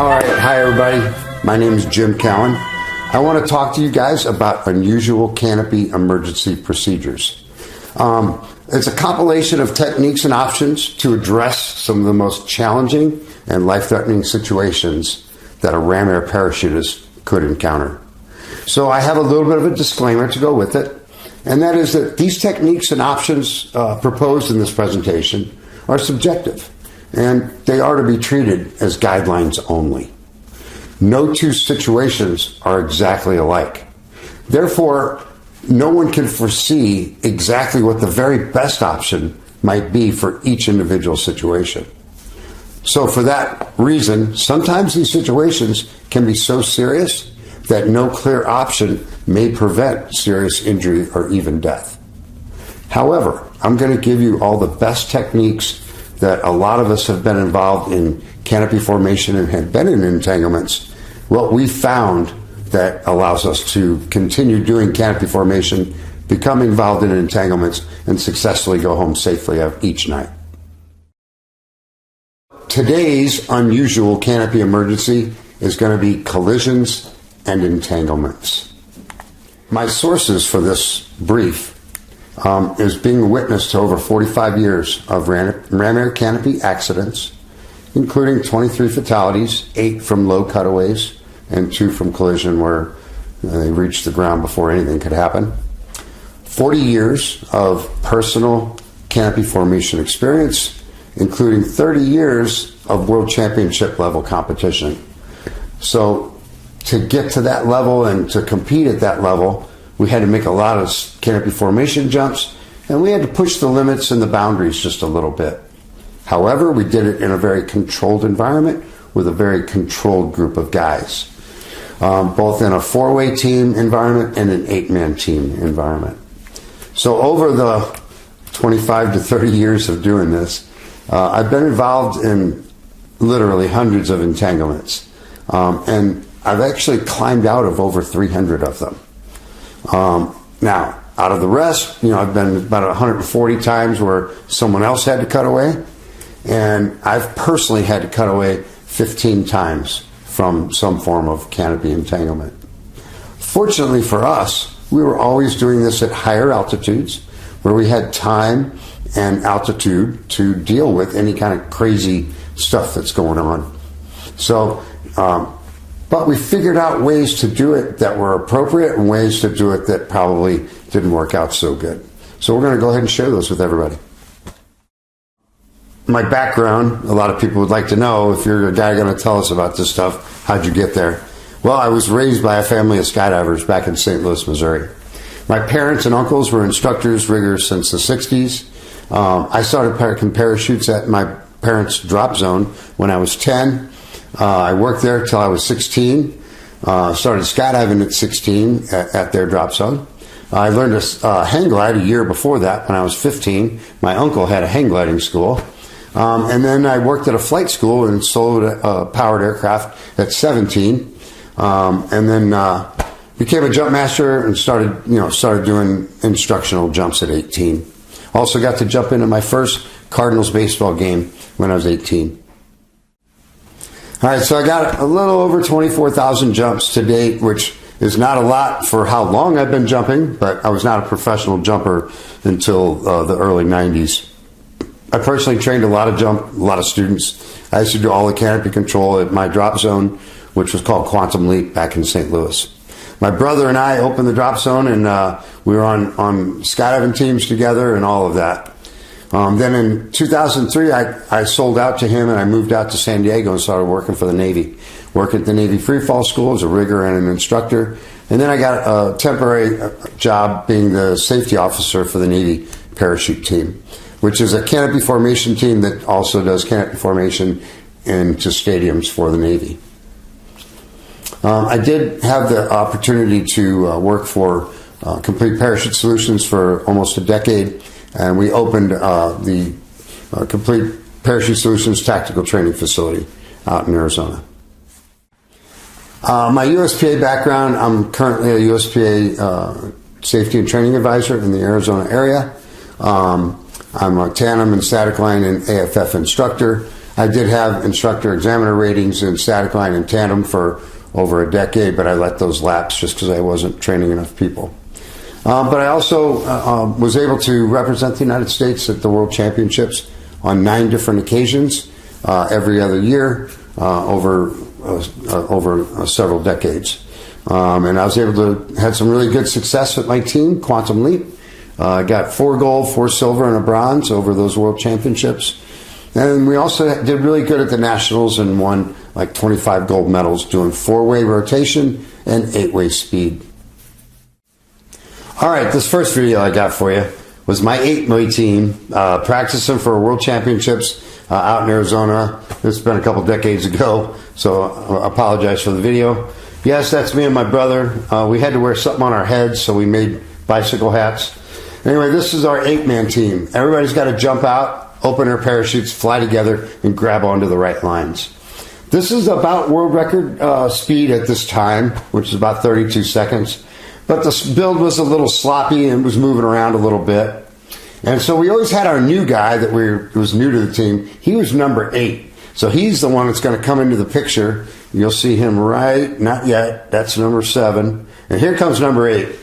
All right, hi everybody. My name is Jim Cowan. I want to talk to you guys about unusual canopy emergency procedures. It's a compilation of techniques and options to address some of the most challenging and life-threatening situations that a ram air parachutist could encounter. So I have a little bit of a disclaimer to go with it, and that is that these techniques and options proposed in this presentation are subjective, and they are to be treated as guidelines only. No two situations are exactly alike. Therefore, no one can foresee exactly what the very best option might be for each individual situation. So for that reason, sometimes these situations can be so serious that no clear option may prevent serious injury or even death. However, I'm going to give you all the best techniques that a lot of us have been involved in canopy formation and have been in entanglements. What we found that allows us to continue doing canopy formation, become involved in entanglements, and successfully go home safely each night. Today's unusual canopy emergency is going to be collisions and entanglements. My sources for this brief is being a witness to over 45 years of ram air canopy accidents, including 23 fatalities, 8 from low cutaways, and 2 from collision where they reached the ground before anything could happen. 40 years of personal canopy formation experience, including 30 years of world championship level competition. So to get to that level and to compete at that level, we had to make a lot of canopy formation jumps, and we had to push the limits and the boundaries just a little bit. However, we did it in a very controlled environment with a very controlled group of guys, both in a 4-way team environment and an 8-man team environment. So over the 25 to 30 years of doing this, I've been involved in literally hundreds of entanglements, and I've actually climbed out of over 300 of them. Now, out of the rest, I've been about 140 times where someone else had to cut away, and I've personally had to cut away 15 times from some form of canopy entanglement. Fortunately for us, we were always doing this at higher altitudes where we had time and altitude to deal with any kind of crazy stuff that's going on. So, but we figured out ways to do it that were appropriate and ways to do it that probably didn't work out so good. So we're going to go ahead and share those with everybody. My background, a lot of people would like to know, if you're a guy going to tell us about this stuff, how'd you get there? Well, I was raised by a family of skydivers back in St. Louis, Missouri. My parents and uncles were instructors, riggers since the 60s. I started parachuting parachutes at my parents' drop zone when I was 10. I worked there till I was 16. Started skydiving at 16 at their drop zone. I learned to hang glide a year before that when I was 15. My uncle had a hang gliding school. And then I worked at a flight school and sold powered aircraft at 17. And then became a jump master and started doing instructional jumps at 18. Also got to jump into my first Cardinals baseball game when I was 18. All right, so I got a little over 24,000 jumps to date, which is not a lot for how long I've been jumping, but I was not a professional jumper until the early 90s. I personally trained a lot of students. I used to do all the canopy control at my drop zone, which was called Quantum Leap back in St. Louis. My brother and I opened the drop zone, and we were on skydiving teams together and all of that. Then in 2003, I sold out to him, and I moved out to San Diego and started working for the Navy. Worked at the Navy Free Fall School as a rigger and an instructor. And then I got a temporary job being the safety officer for the Navy parachute team, which is a canopy formation team that also does canopy formation into stadiums for the Navy. I did have the opportunity to work for Complete Parachute Solutions for almost a decade, and we opened the Complete Parachute Solutions Tactical Training Facility out in Arizona. My USPA background, I'm currently a USPA Safety and Training Advisor in the Arizona area. I'm a tandem and static line and AFF instructor. I did have instructor examiner ratings in static line and tandem for over a decade, but I let those lapse just because I wasn't training enough people. But I also was able to represent the United States at the World Championships on 9 different occasions every other year over several decades. And I was able to have some really good success with my team, Quantum Leap. I got 4 gold, 4 silver, and a bronze over those World Championships. And we also did really good at the Nationals and won like 25 gold medals doing 4-way rotation and 8-way speed. All right, this first video I got for you was my 8-way team practicing for World Championships out in Arizona. This has been a couple decades ago, so I apologize for the video. Yes, that's me and my brother. We had to wear something on our heads, so we made bicycle hats. Anyway, this is our 8-man team. Everybody's got to jump out, open their parachutes, fly together, and grab onto the right lines. This is about world record speed at this time, which is about 32 seconds. But the build was a little sloppy and was moving around a little bit. And so we always had our new guy that was new to the team. He was number 8. So he's the one that's going to come into the picture. You'll see him not yet. That's number 7. And here comes number 8.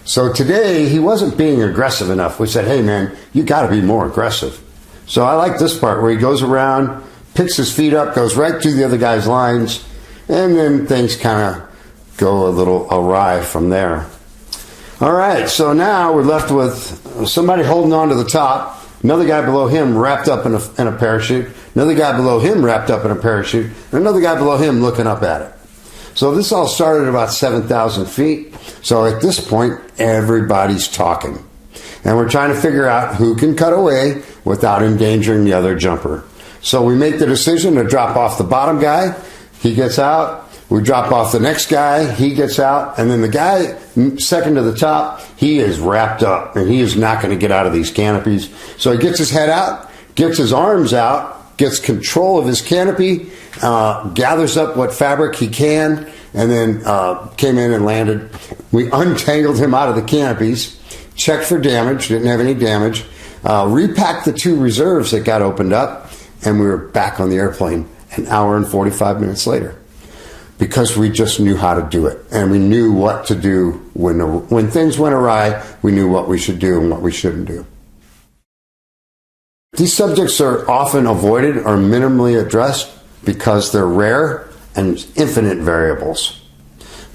So today, he wasn't being aggressive enough. We said, hey man, you got to be more aggressive. So I like this part where he goes around, picks his feet up, goes right through the other guy's lines, and then things kind of go a little awry from there. All right, so now we're left with somebody holding on to the top, another guy below him wrapped up in a parachute, another guy below him wrapped up in a parachute, and another guy below him looking up at it. So this all started at about 7,000 feet. So at this point, everybody's talking. And we're trying to figure out who can cut away without endangering the other jumper. So we make the decision to drop off the bottom guy. He gets out. We drop off the next guy. He gets out. And then the guy second to the top, he is wrapped up. And he is not going to get out of these canopies. So he gets his head out, gets his arms out, gets control of his canopy, gathers up what fabric he can, and then came in and landed. We untangled him out of the canopies, checked for damage, didn't have any damage, repacked the 2 reserves that got opened up, and we were back on the airplane an hour and 45 minutes later. Because we just knew how to do it, and we knew what to do when things went awry. We knew what we should do and what we shouldn't do. These subjects are often avoided or minimally addressed because they're rare and infinite variables.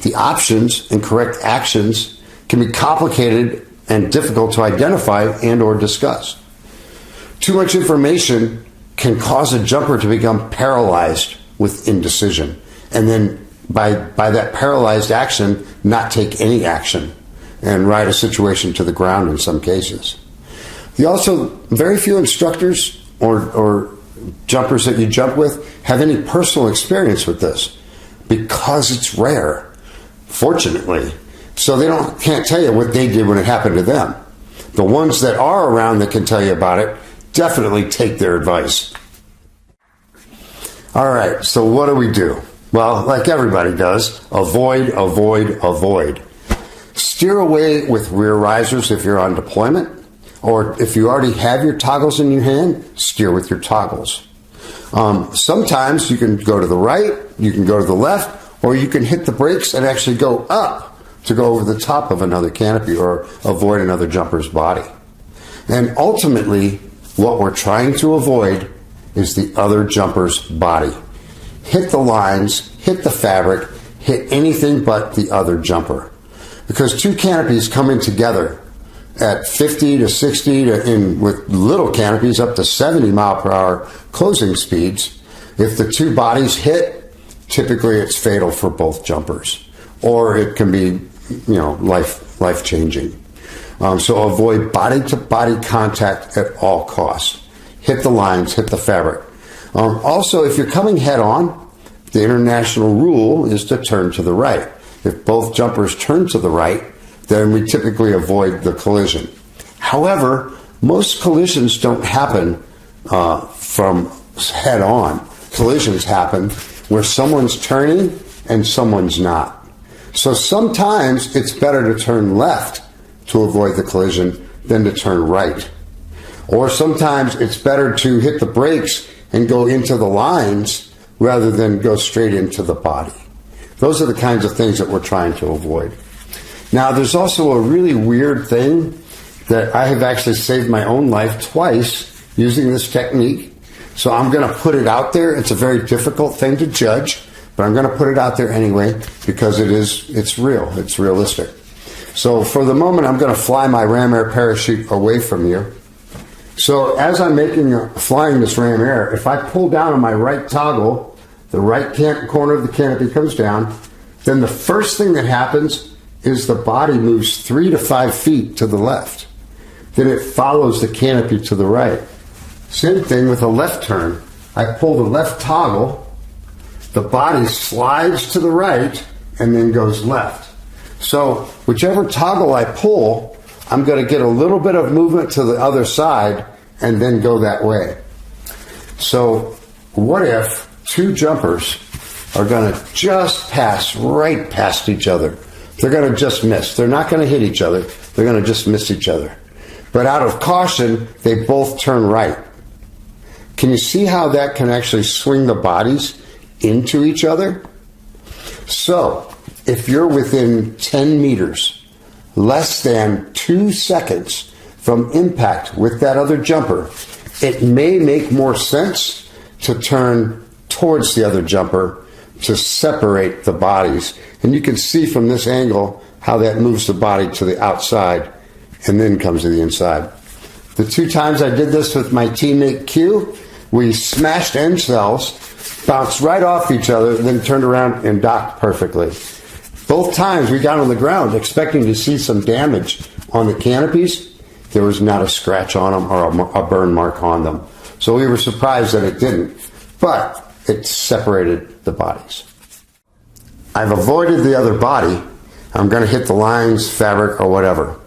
The options and correct actions can be complicated and difficult to identify and or discuss. Too much information can cause a jumper to become paralyzed with indecision, and then by that paralyzed action, not take any action and ride a situation to the ground in some cases. Very few instructors or jumpers that you jump with have any personal experience with this because it's rare, fortunately. So they can't tell you what they did when it happened to them. The ones that are around that can tell you about it, definitely take their advice. All right, so what do we do? Well, like everybody does, avoid, avoid, avoid. Steer away with rear risers if you're on deployment, or if you already have your toggles in your hand, steer with your toggles. Sometimes you can go to the right, you can go to the left, or you can hit the brakes and actually go up to go over the top of another canopy or avoid another jumper's body. And ultimately, what we're trying to avoid is the other jumper's body. Hit the lines, hit the fabric, hit anything but the other jumper. Because 2 canopies coming together at 50 to 60 with little canopies up to 70 mile per hour closing speeds, if the 2 bodies hit, typically it's fatal for both jumpers. Or it can be, life changing. So avoid body-to-body contact at all costs. Hit the lines, hit the fabric. Also, if you're coming head on, the international rule is to turn to the right. If both jumpers turn to the right, then we typically avoid the collision. However, most collisions don't happen from head on. Collisions happen where someone's turning and someone's not. So sometimes it's better to turn left to avoid the collision than to turn right. Or sometimes it's better to hit the brakes and go into the lines rather than go straight into the body. Those are the kinds of things that we're trying to avoid. Now, there's also a really weird thing that I have actually saved my own life twice using this technique. So I'm going to put it out there. It's a very difficult thing to judge, but I'm going to put it out there anyway because it's real. It's realistic. So for the moment, I'm going to fly my Ram Air parachute away from you. So as I'm flying this Ram Air, if I pull down on my right toggle, the right corner of the canopy comes down, then the first thing that happens is the body moves 3 to 5 feet to the left. Then it follows the canopy to the right. Same thing with a left turn. I pull the left toggle, the body slides to the right, and then goes left. So whichever toggle I pull, I'm going to get a little bit of movement to the other side and then go that way. So what if two jumpers are going to just pass right past each other? They're going to just miss. They're not going to hit each other. They're going to just miss each other. But out of caution, they both turn right. Can you see how that can actually swing the bodies into each other? So, if you're within 10 meters, less than 2 seconds from impact with that other jumper, it may make more sense to turn towards the other jumper to separate the bodies. And you can see from this angle how that moves the body to the outside and then comes to the inside. The 2 times I did this with my teammate Q, we smashed end cells, bounced right off each other, then turned around and docked perfectly. Both times we got on the ground expecting to see some damage on the canopies. There was not a scratch on them or a burn mark on them. So we were surprised that it didn't, but it separated the bodies. I've avoided the other body. I'm going to hit the lines, fabric, or whatever.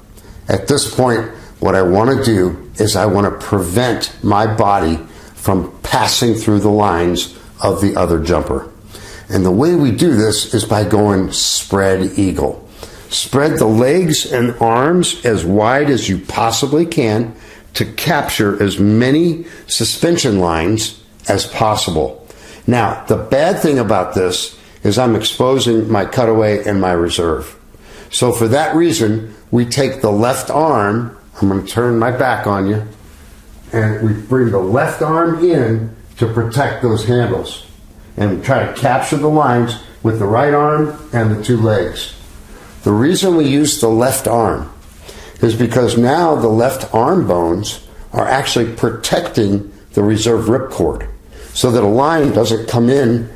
At this point, what I want to do is I want to prevent my body from passing through the lines of the other jumper. And the way we do this is by going spread eagle. Spread the legs and arms as wide as you possibly can to capture as many suspension lines as possible. Now, the bad thing about this is I'm exposing my cutaway and my reserve. So for that reason, we take the left arm, I'm going to turn my back on you, and we bring the left arm in to protect those handles. And we try to capture the lines with the right arm and the 2 legs. The reason we use the left arm is because now the left arm bones are actually protecting the reserve ripcord so that a line doesn't come in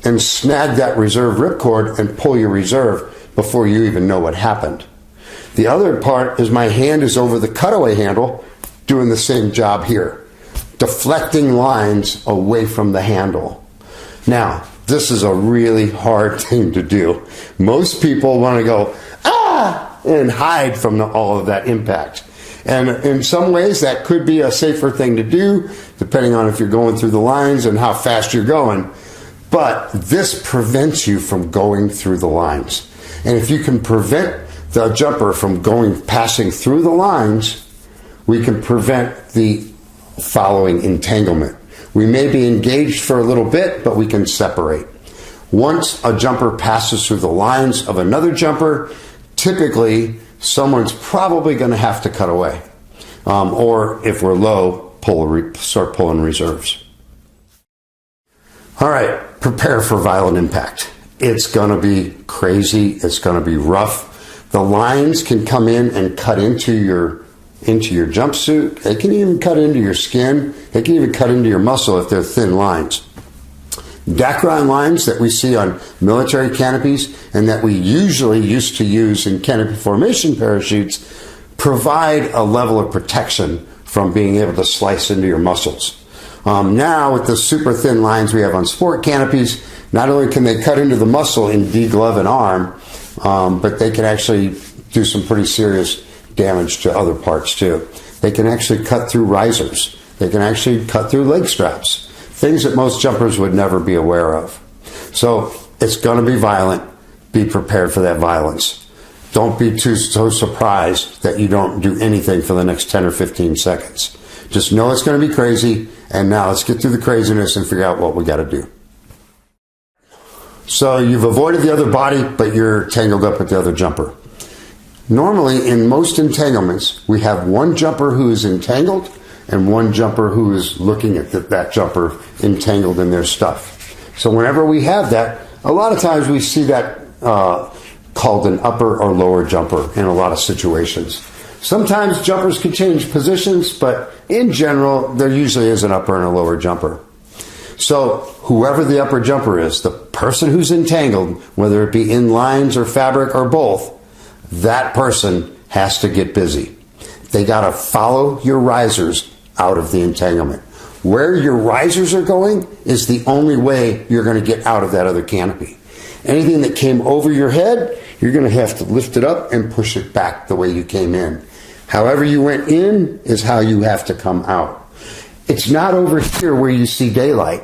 and snag that reserve ripcord and pull your reserve before you even know what happened. The other part is my hand is over the cutaway handle doing the same job here, deflecting lines away from the handle. Now, this is a really hard thing to do. Most people want to go, and hide from all of that impact. And in some ways, that could be a safer thing to do, depending on if you're going through the lines and how fast you're going. But this prevents you from going through the lines. And if you can prevent the jumper from passing through the lines, we can prevent the following entanglement. We may be engaged for a little bit, but we can separate. Once a jumper passes through the lines of another jumper, typically someone's probably going to have to cut away. Or if we're low, start pulling reserves. All right, prepare for violent impact. It's going to be crazy. It's going to be rough. The lines can come in and cut into your jumpsuit. They can even cut into your skin. They can even cut into your muscle if they're thin lines. Dacron lines that we see on military canopies and that we usually used to use in canopy formation parachutes provide a level of protection from being able to slice into your muscles. Now, with the super thin lines we have on sport canopies, not only can they cut into the muscle and deglove an arm, but they can actually do some pretty serious damage to other parts too. They can actually cut through risers. They can actually cut through leg straps, things that most jumpers would never be aware of. So it's going to be violent. Be prepared for that violence. Don't be so surprised that you don't do anything for the next 10 or 15 seconds. Just know it's going to be crazy And now let's get through the craziness and figure out what we got to do. So you've avoided the other body, but you're tangled up with the other jumper. Normally, in most entanglements, we have one jumper who is entangled and one jumper who is looking at that jumper entangled in their stuff. So whenever we have that, a lot of times we see that called an upper or lower jumper in a lot of situations. Sometimes jumpers can change positions, but in general, there usually is an upper and a lower jumper. So whoever the upper jumper is, the person who's entangled, whether it be in lines or fabric or both, that person has to get busy. They got to follow your risers out of the entanglement. Where your risers are going is the only way you're going to get out of that other canopy. Anything that came over your head, you're going to have to lift it up and push it back the way you came in. However you went in is how you have to come out. It's not over here where you see daylight.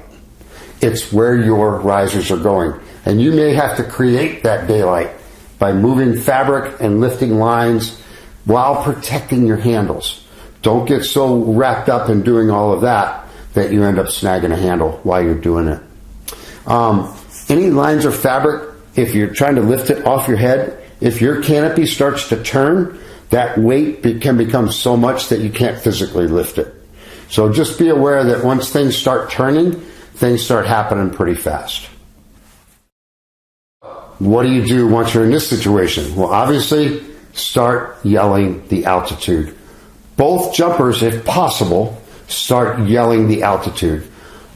It's where your risers are going. And you may have to create that daylight by moving fabric and lifting lines while protecting your handles. Don't get so wrapped up in doing all of that you end up snagging a handle while you're doing it. Any lines or fabric, if you're trying to lift it off your head, if your canopy starts to turn, that weight can become so much that you can't physically lift it. So just be aware that once things start turning, things start happening pretty fast. What do you do once you're in this situation? Well, obviously, start yelling the altitude. Both jumpers, if possible, start yelling the altitude.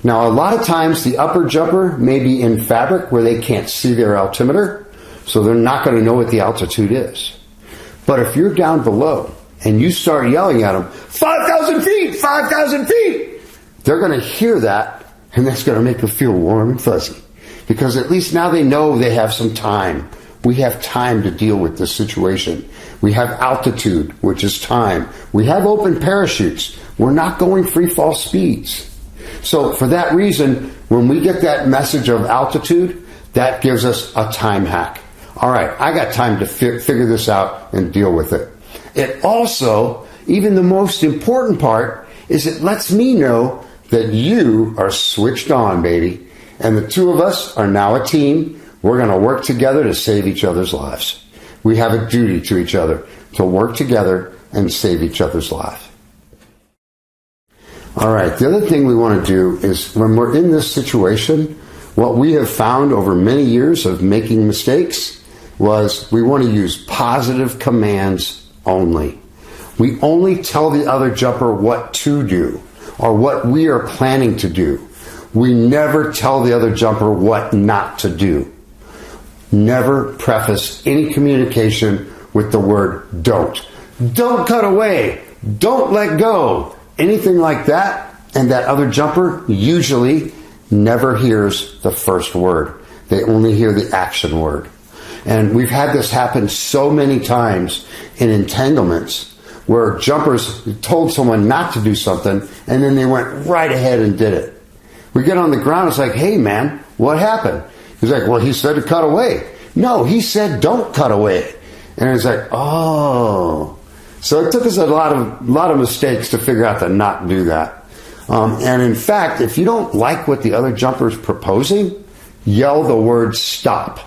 Now, a lot of times the upper jumper may be in fabric where they can't see their altimeter, so they're not going to know what the altitude is. But if you're down below and you start yelling at them, 5,000 feet, 5,000 feet, they're going to hear that, and that's going to make them feel warm and fuzzy. Because at least now they know they have some time. We have time to deal with this situation. We have altitude, which is time. We have open parachutes. We're not going free fall speeds. So for that reason, when we get that message of altitude, that gives us a time hack. All right, I got time to figure this out and deal with it. It also, even the most important part, is it lets me know that you are switched on, baby. And the two of us are now a team. We're going to work together to save each other's lives. We have a duty to each other to work together and save each other's lives. All right, the other thing we want to do is when we're in this situation, what we have found over many years of making mistakes was we want to use positive commands only. We only tell the other jumper what to do or what we are planning to do. We never tell the other jumper what not to do. Never preface any communication with the word don't. Don't cut away. Don't let go. Anything like that, and that other jumper usually never hears the first word. They only hear the action word. And we've had this happen so many times in entanglements where jumpers told someone not to do something and then they went right ahead and did it. We get on the ground, it's like, hey man, what happened? He's like, well, he said to cut away. No, he said don't cut away. And it's like, oh. So it took us a lot of mistakes to figure out to not do that. And in fact, if you don't like what the other jumper is proposing, yell the word stop.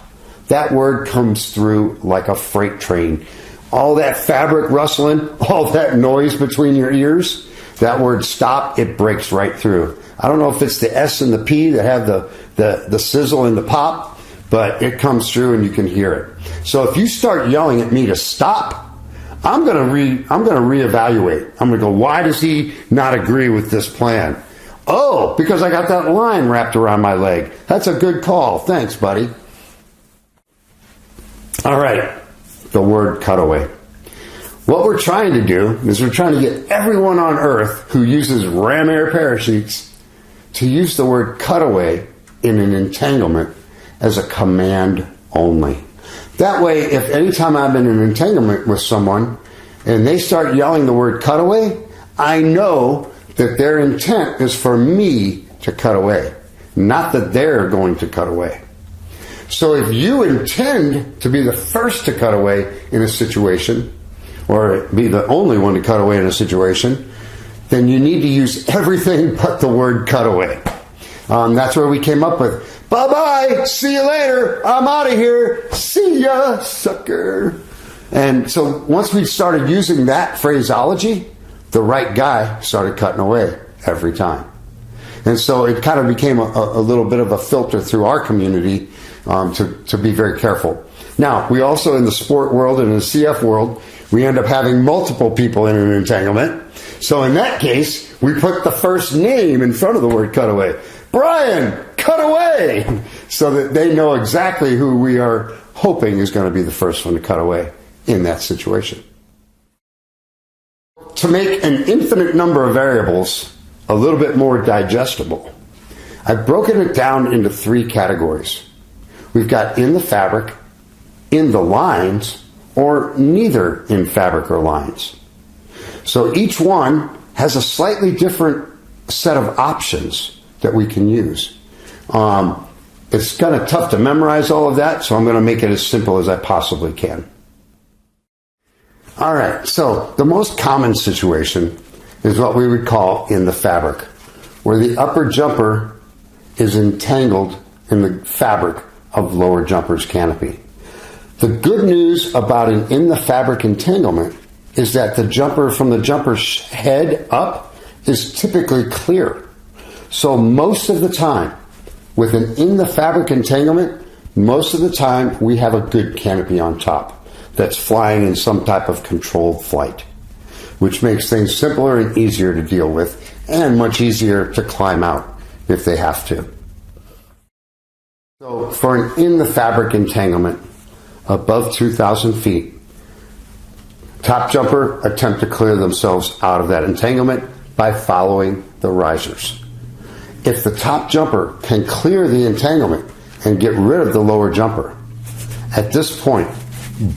That word comes through like a freight train. All that fabric rustling, all that noise between your ears, that word stop, it breaks right through. I don't know if it's the S and the P that have the sizzle and the pop, but it comes through and you can hear it. So if you start yelling at me to stop, I'm going to reevaluate. I'm going to go, why does he not agree with this plan? Oh, because I got that line wrapped around my leg. That's a good call. Thanks, buddy. All right, the word cutaway. What we're trying to do is we're trying to get everyone on Earth who uses ram air parachutes to use the word cutaway in an entanglement as a command only. That way, if anytime I'm in an entanglement with someone and they start yelling the word cutaway, I know that their intent is for me to cut away, not that they're going to cut away. So if you intend to be the first to cut away in a situation, or be the only one to cut away in a situation, then you need to use everything but the word cutaway. That's where we came up with, bye-bye, see you later, I'm out of here, see ya, sucker. And so once we started using that phraseology, the right guy started cutting away every time. And so it kind of became a little bit of a filter through our community to be very careful. Now, we also, in the sport world and in the CF world, we end up having multiple people in an entanglement. So in that case, we put the first name in front of the word cutaway. Brian, cut away! So that they know exactly who we are hoping is going to be the first one to cut away in that situation. To make an infinite number of variables a little bit more digestible, I've broken it down into 3 categories. We've got in the fabric, in the lines, or neither in fabric or lines. So each one has a slightly different set of options that we can use. It's kind of tough to memorize all of that, so I'm going to make it as simple as I possibly can. All right, so the most common situation is what we would call in the fabric, where the upper jumper is entangled in the fabric of lower jumper's canopy. The good news about an in the fabric entanglement is that the jumper from the jumper's head up is typically clear. So most of the time, with an in the fabric entanglement, most of the time we have a good canopy on top that's flying in some type of controlled flight, which makes things simpler and easier to deal with and much easier to climb out if they have to. So for an in the fabric entanglement above 2,000 feet, top jumper attempt to clear themselves out of that entanglement by following the risers. If the top jumper can clear the entanglement and get rid of the lower jumper, at this point,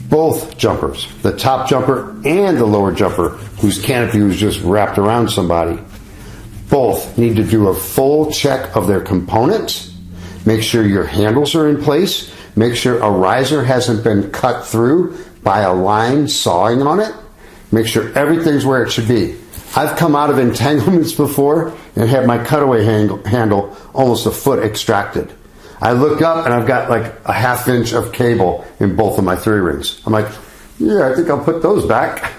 both jumpers, the top jumper and the lower jumper, whose canopy was just wrapped around somebody, both need to do a full check of their components, make sure your handles are in place, make sure a riser hasn't been cut through by a line sawing on it, make sure everything's where it should be. I've come out of entanglements before and had my cutaway handle almost a foot extracted. I look up and I've got like a ½ inch of cable in both of my 3 rings. I'm like, yeah, I think I'll put those back.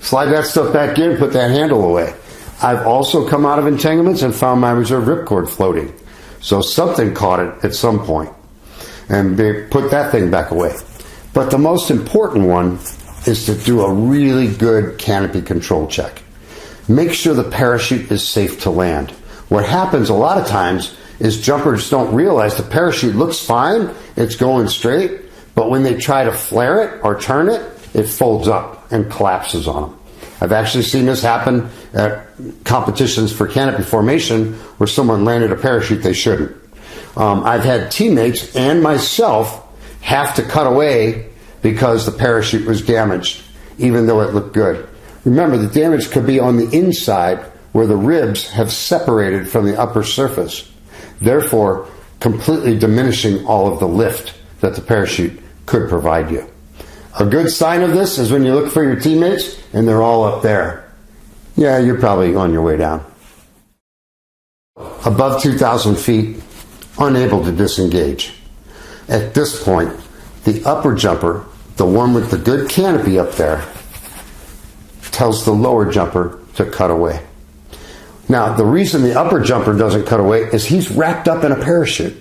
Slide that stuff back in, put that handle away. I've also come out of entanglements and found my reserve ripcord floating. So something caught it at some point, and they put that thing back away. But the most important one is to do a really good canopy control check. Make sure the parachute is safe to land. What happens a lot of times is jumpers don't realize the parachute looks fine, it's going straight, but when they try to flare it or turn it, it folds up and collapses on them. I've actually seen this happen at competitions for canopy formation where someone landed a parachute they shouldn't. I've had teammates and myself have to cut away because the parachute was damaged, even though it looked good. Remember, the damage could be on the inside where the ribs have separated from the upper surface, therefore completely diminishing all of the lift that the parachute could provide you. A good sign of this is when you look for your teammates and they're all up there. Yeah, you're probably on your way down. Above 2,000 feet, unable to disengage. At this point, the upper jumper, the one with the good canopy up there, tells the lower jumper to cut away. Now, the reason the upper jumper doesn't cut away is he's wrapped up in a parachute.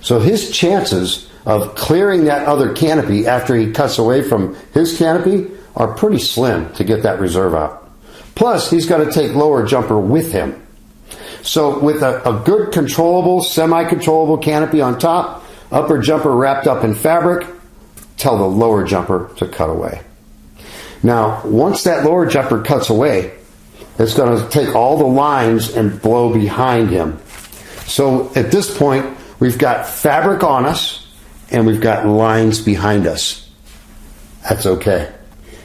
So his chances of clearing that other canopy after he cuts away from his canopy are pretty slim to get that reserve out. Plus, he's got to take lower jumper with him. So with a good controllable, semi-controllable canopy on top, upper jumper wrapped up in fabric, tell the lower jumper to cut away. Now, once that lower jumper cuts away, it's going to take all the lines and blow behind him. So at this point, we've got fabric on us and we've got lines behind us. That's okay.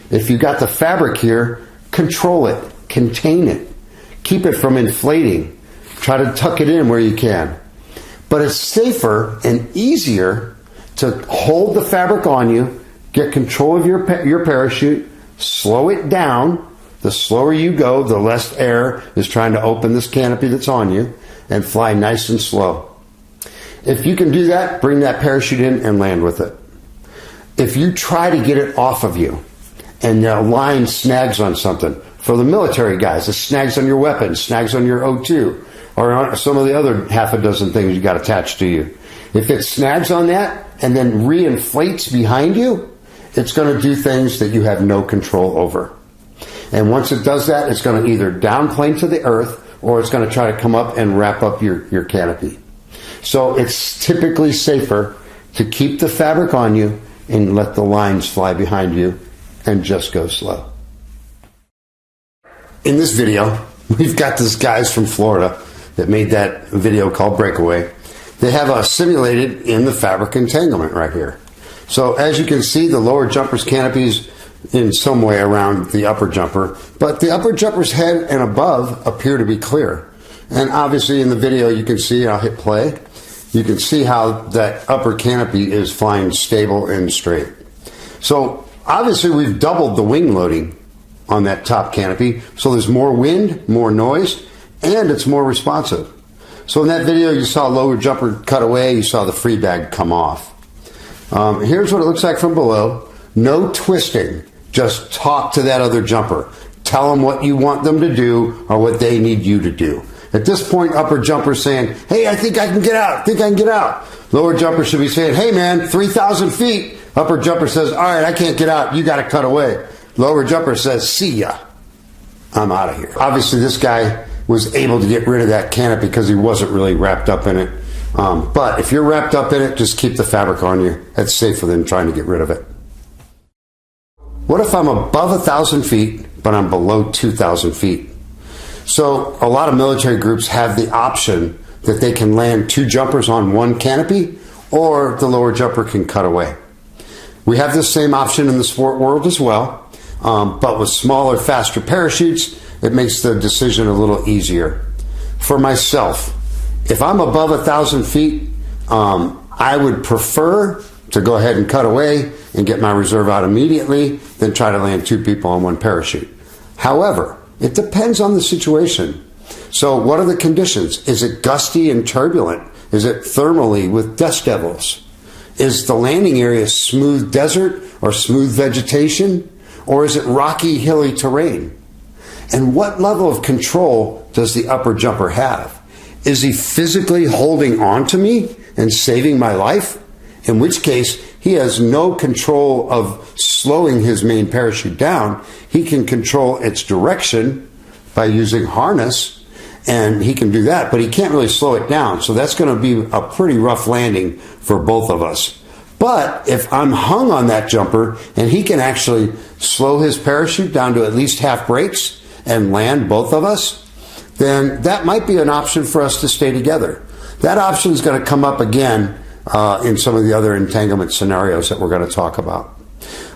If you've got the fabric here, control it, contain it, keep it from inflating. Try to tuck it in where you can. But it's safer and easier to hold the fabric on you, get control of your parachute, slow it down, The slower you go, the less air is trying to open this canopy that's on you, and fly nice and slow. If you can do that, bring that parachute in and land with it. If you try to get it off of you and the line snags on something, for the military guys, it snags on your weapon, snags on your O2, or on some of the other half a dozen things you got attached to you. If it snags on that and then reinflates behind you, it's going to do things that you have no control over. And once it does that, it's going to either downplane to the earth or it's going to try to come up and wrap up your canopy. So it's typically safer to keep the fabric on you and let the lines fly behind you and just go slow. In this video, we've got these guys from Florida that made that video called Breakaway. They have a simulated in the fabric entanglement right here. So as you can see, the lower jumper's canopy is in some way around the upper jumper, but the upper jumper's head and above appear to be clear. And obviously in the video you can see, I'll hit play, you can see how that upper canopy is flying stable and straight. So obviously we've doubled the wing loading on that top canopy, so there's more wind, more noise, and it's more responsive. So in that video you saw lower jumper cut away, you saw the free bag come off. Here's what it looks like from below. No twisting, just talk to that other jumper. Tell them what you want them to do or what they need you to do. At this point, upper jumper's saying, hey, I think I can get out, Lower jumper should be saying, hey man, 3,000 feet. Upper jumper says, all right, I can't get out, you got to cut away. Lower jumper says, see ya, I'm out of here. Obviously this guy was able to get rid of that canopy because he wasn't really wrapped up in it. But if you're wrapped up in it, just keep the fabric on you. That's safer than trying to get rid of it. What if I'm above 1,000 feet, but I'm below 2,000 feet? So a lot of military groups have the option that they can land two jumpers on one canopy, or the lower jumper can cut away. We have this same option in the sport world as well, but with smaller, faster parachutes, it makes the decision a little easier. For myself, if I'm above 1,000 feet, I would prefer to go ahead and cut away and get my reserve out immediately than try to land two people on one parachute. However, it depends on the situation. So what are the conditions? Is it gusty and turbulent? Is it thermally with dust devils? Is the landing area smooth desert or smooth vegetation? Or is it rocky, hilly terrain? And what level of control does the upper jumper have? Is he physically holding on to me and saving my life? In which case, he has no control of slowing his main parachute down. He can control its direction by using harness, and he can do that, but he can't really slow it down. So that's going to be a pretty rough landing for both of us. But if I'm hung on that jumper and he can actually slow his parachute down to at least half brakes and land both of us, then that might be an option for us to stay together. That option is going to come up again in some of the other entanglement scenarios that we're going to talk about.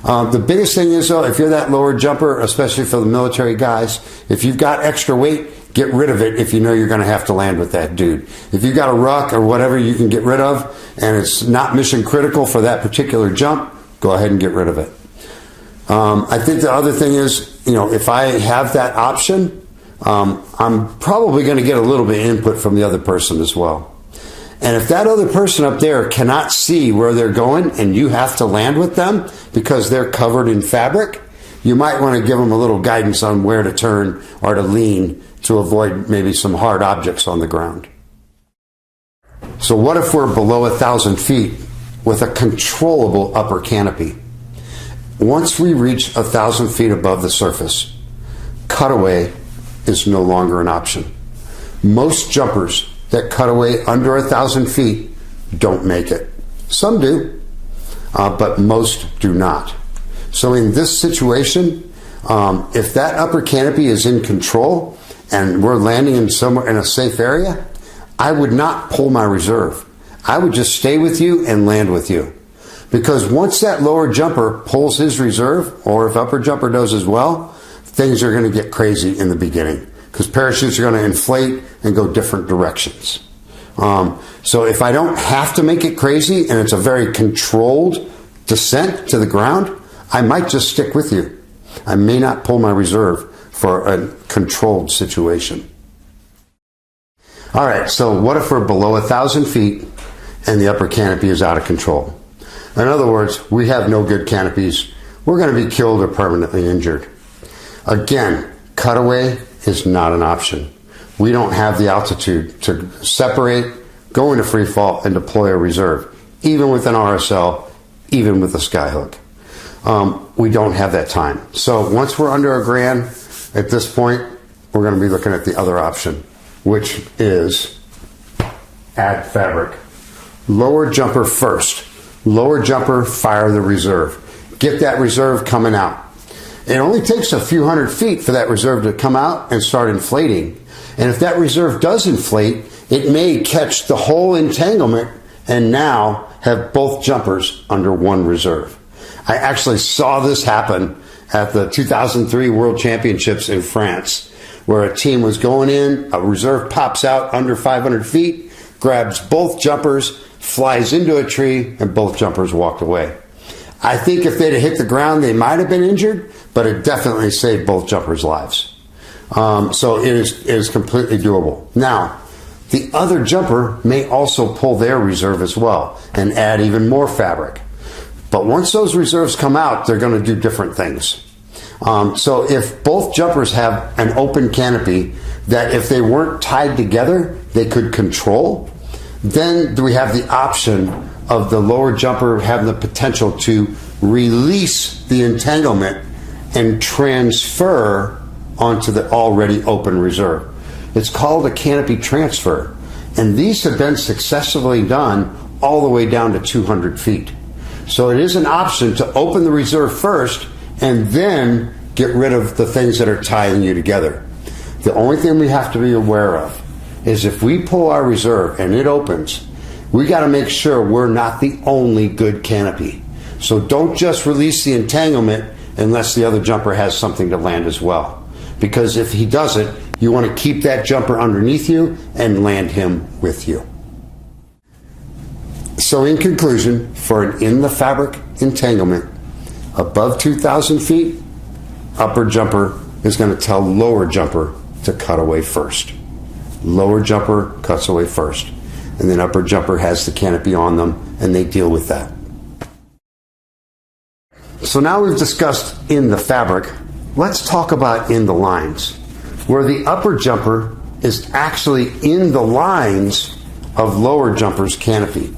The biggest thing is, though, if you're that lower jumper, especially for the military guys, if you've got extra weight, get rid of it if you know you're going to have to land with that dude. If you've got a ruck or whatever you can get rid of, and it's not mission critical for that particular jump, go ahead and get rid of it. I think the other thing is, if I have that option, I'm probably going to get a little bit of input from the other person as well. And if that other person up there cannot see where they're going and you have to land with them because they're covered in fabric, you might want to give them a little guidance on where to turn or to lean to avoid maybe some hard objects on the ground. So what if we're below 1,000 feet with a controllable upper canopy? Once we reach 1,000 feet above the surface, cutaway is no longer an option. Most jumpers that cut away under 1,000 feet don't make it. Some do, but most do not. So in this situation, if that upper canopy is in control and we're landing in somewhere in a safe area, I would not pull my reserve. I would just stay with you and land with you. Because once that lower jumper pulls his reserve, or if upper jumper does as well, things are going to get crazy in the beginning. Because parachutes are going to inflate and go different directions. So if I don't have to make it crazy and it's a very controlled descent to the ground, I might just stick with you. I may not pull my reserve for a controlled situation. All right, so what if we're below 1,000 feet and the upper canopy is out of control? In other words, we have no good canopies. We're going to be killed or permanently injured. Again, cutaway is not an option. We don't have the altitude to separate, go into free fall, and deploy a reserve, even with an RSL, even with a skyhook. We don't have that time. So once we're under a grand, at this point, we're going to be looking at the other option, which is add fabric. Lower jumper first. Lower jumper, fire the reserve. Get that reserve coming out. It only takes a few hundred feet for that reserve to come out and start inflating. And if that reserve does inflate, it may catch the whole entanglement and now have both jumpers under one reserve. I actually saw this happen at the 2003 World Championships in France, where a team was going in, a reserve pops out under 500 feet, grabs both jumpers, flies into a tree, and both jumpers walked away. I think if they'd have hit the ground, they might have been injured, but it definitely saved both jumpers' lives. So it is completely doable. Now, the other jumper may also pull their reserve as well and add even more fabric. But once those reserves come out, they're going to do different things. So if both jumpers have an open canopy that if they weren't tied together, they could control, then we have the option of the lower jumper having the potential to release the entanglement and transfer onto the already open reserve. It's called a canopy transfer, and these have been successfully done all the way down to 200 feet. So it is an option to open the reserve first and then get rid of the things that are tying you together. The only thing we have to be aware of is if we pull our reserve and it opens, we got to make sure we're not the only good canopy. So don't just release the entanglement unless the other jumper has something to land as well. Because if he doesn't, you want to keep that jumper underneath you and land him with you. So in conclusion, for an in the fabric entanglement above 2,000 feet, upper jumper is going to tell lower jumper to cut away first. Lower jumper cuts away first. And then upper jumper has the canopy on them, and they deal with that. So now we've discussed in the fabric. Let's talk about in the lines, where the upper jumper is actually in the lines of lower jumper's canopy.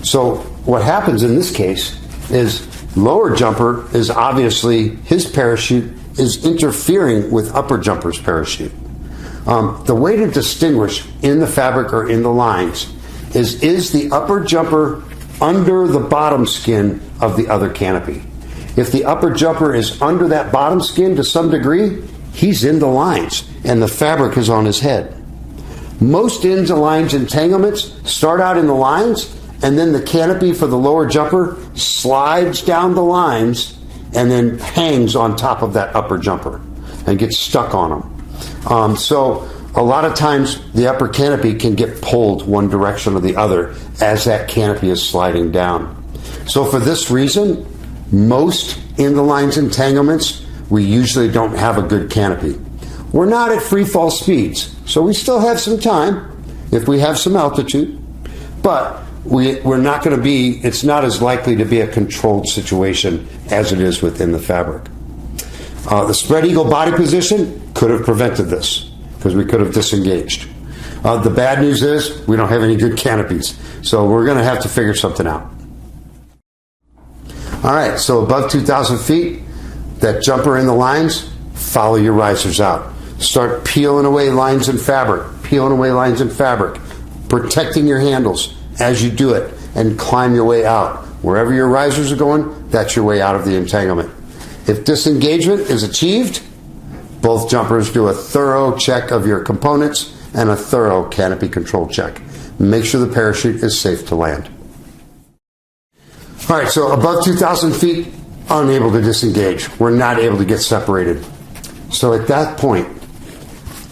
So what happens in this case is lower jumper is obviously, his parachute is interfering with upper jumper's parachute. The way to distinguish in the fabric or in the lines is the upper jumper under the bottom skin of the other canopy? If the upper jumper is under that bottom skin to some degree, he's in the lines and the fabric is on his head. Most ins and lines entanglements start out in the lines, and then the canopy for the lower jumper slides down the lines and then hangs on top of that upper jumper and gets stuck on them. So a lot of times the upper canopy can get pulled one direction or the other as that canopy is sliding down. So for this reason, most in the lines entanglements, we usually don't have a good canopy. We're not at free fall speeds, so we still have some time if we have some altitude, but we're not going to be, it's not as likely to be a controlled situation as it is within the fabric. The spread eagle body position could have prevented this because we could have disengaged. The bad news is we don't have any good canopies, so we're going to have to figure something out. All right, so above 2,000 feet, that jumper in the lines, follow your risers out. Start peeling away lines and fabric, peeling away lines and fabric, protecting your handles as you do it, and climb your way out. Wherever your risers are going, that's your way out of the entanglement. If disengagement is achieved, both jumpers do a thorough check of your components and a thorough canopy control check. Make sure the parachute is safe to land. All right, so above 2,000 feet, unable to disengage. We're not able to get separated. So at that point,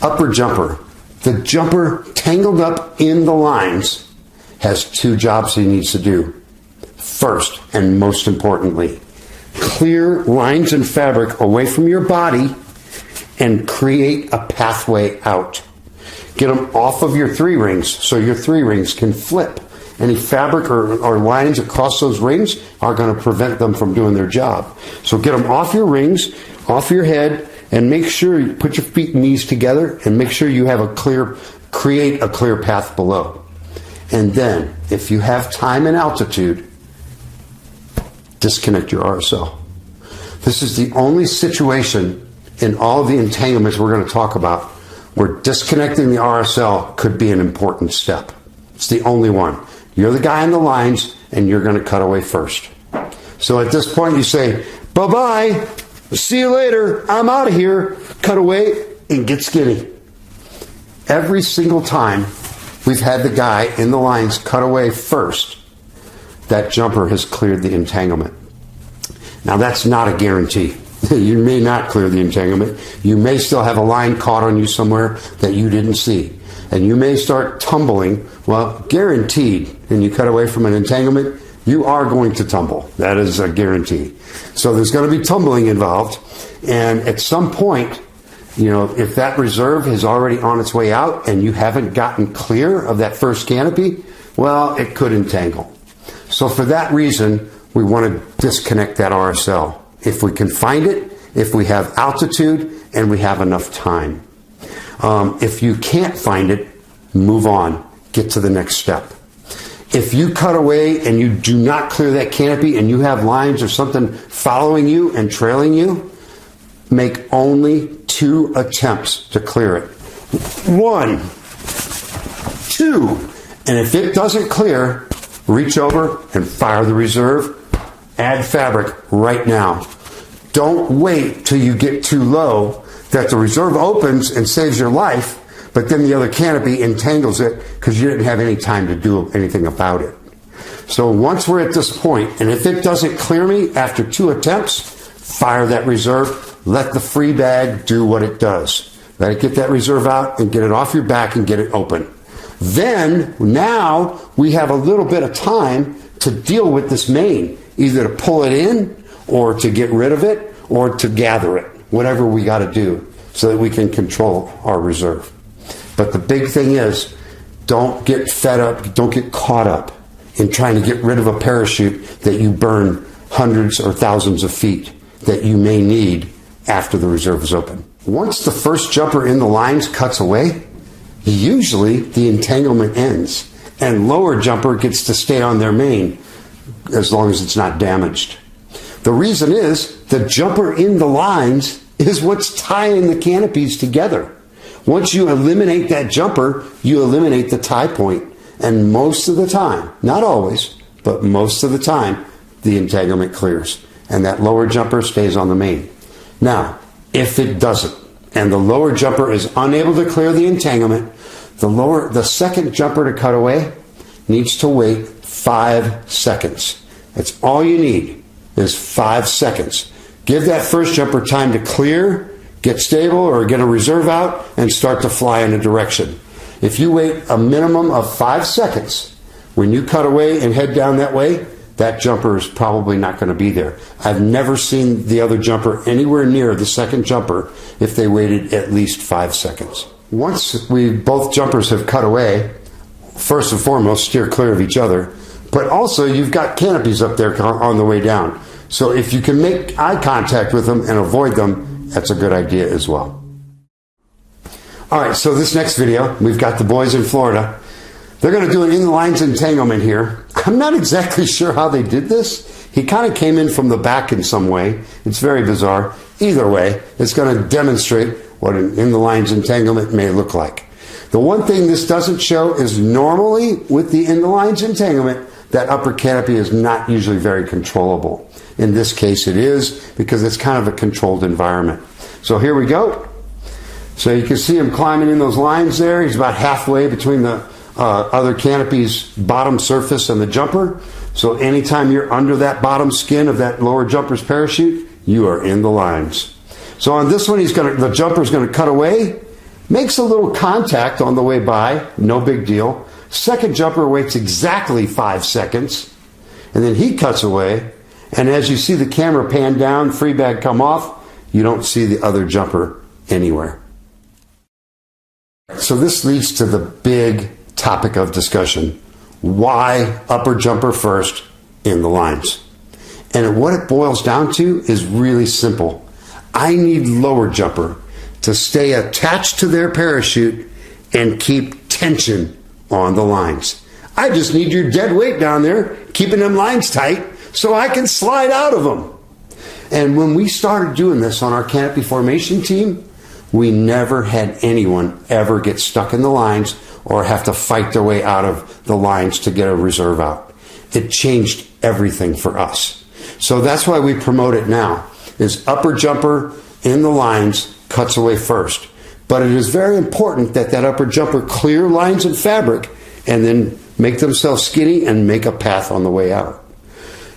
upper jumper, the jumper tangled up in the lines, has two jobs he needs to do. First, and most importantly, clear lines and fabric away from your body and create a pathway out. Get them off of your 3 rings so your 3 rings can flip. Any fabric or lines across those rings are going to prevent them from doing their job. So get them off your rings, off your head, and make sure you put your feet and knees together and make sure you have create a clear path below. And then, if you have time and altitude, disconnect your RSL. This is the only situation in all of the entanglements we're going to talk about where disconnecting the RSL could be an important step. It's the only one. You're the guy in the lines, and you're going to cut away first. So at this point, you say, bye-bye, see you later, I'm out of here, cut away, and get skinny. Every single time we've had the guy in the lines cut away first, that jumper has cleared the entanglement. Now, that's not a guarantee. You may not clear the entanglement. You may still have a line caught on you somewhere that you didn't see. And you may start tumbling. Well, guaranteed, when you cut away from an entanglement, you are going to tumble. That is a guarantee. So there's going to be tumbling involved. And at some point, if that reserve is already on its way out and you haven't gotten clear of that first canopy, well, it could entangle. So for that reason, we want to disconnect that RSL. If we can find it, if we have altitude, and we have enough time. If you can't find it, move on. Get to the next step. If you cut away and you do not clear that canopy and you have lines or something following you and trailing you, make only 2 attempts to clear it. 1, 2, and if it doesn't clear, reach over and fire the reserve. Add fabric right now. Don't wait till you get too low that the reserve opens and saves your life, but then the other canopy entangles it because you didn't have any time to do anything about it. So once we're at this point, and if it doesn't clear me after 2 attempts, fire that reserve. Let the free bag do what it does. Let it get that reserve out and get it off your back and get it open. Then, now, we have a little bit of time to deal with this main, either to pull it in or to get rid of it or to gather it, whatever we got to do so that we can control our reserve. But the big thing is, don't get fed up, don't get caught up in trying to get rid of a parachute that you burn hundreds or thousands of feet that you may need after the reserve is open. Once the first jumper in the lines cuts away, usually the entanglement ends and lower jumper gets to stay on their main as long as it's not damaged. The reason is the jumper in the lines is what's tying the canopies together. Once you eliminate that jumper, you eliminate the tie point. And most of the time, not always, but most of the time, the entanglement clears. And that lower jumper stays on the main. Now, if it doesn't, and the lower jumper is unable to clear the entanglement, the second jumper to cut away needs to wait 5 seconds. That's all you need is 5 seconds. Give that first jumper time to clear, get stable, or get a reserve out, and start to fly in a direction. If you wait a minimum of 5 seconds, when you cut away and head down that way, that jumper is probably not going to be there. I've never seen the other jumper anywhere near the second jumper if they waited at least 5 seconds. Once both jumpers have cut away, first and foremost, steer clear of each other. But also, you've got canopies up there on the way down. So if you can make eye contact with them and avoid them, that's a good idea as well. All right, so this next video, we've got the boys in Florida. They're going to do an in-the-lines entanglement here. I'm not exactly sure how they did this. He kind of came in from the back in some way. It's very bizarre. Either way, it's going to demonstrate what an in-the-lines entanglement may look like. The one thing this doesn't show is normally with the in-the-lines entanglement, that upper canopy is not usually very controllable. In this case it is, because it's kind of a controlled environment. So here we go. So you can see him climbing in those lines there. He's about halfway between the other canopy's bottom surface and the jumper. So anytime you're under that bottom skin of that lower jumper's parachute, you are in the lines. So on this one, the jumper's going to cut away, makes a little contact on the way by, no big deal. Second jumper waits exactly 5 seconds, and then he cuts away. And as you see the camera pan down, free bag come off, you don't see the other jumper anywhere. So this leads to the big topic of discussion. Why upper jumper first in the lines? And what it boils down to is really simple. I need lower jumper to stay attached to their parachute and keep tension on the lines. I just need your dead weight down there, keeping them lines tight so I can slide out of them. And when we started doing this on our canopy formation team, we never had anyone ever get stuck in the lines or have to fight their way out of the lines to get a reserve out. It changed everything for us. So that's why we promote it now, is upper jumper in the lines cuts away first. But it is very important that that upper jumper clear lines and fabric and then make themselves skinny and make a path on the way out.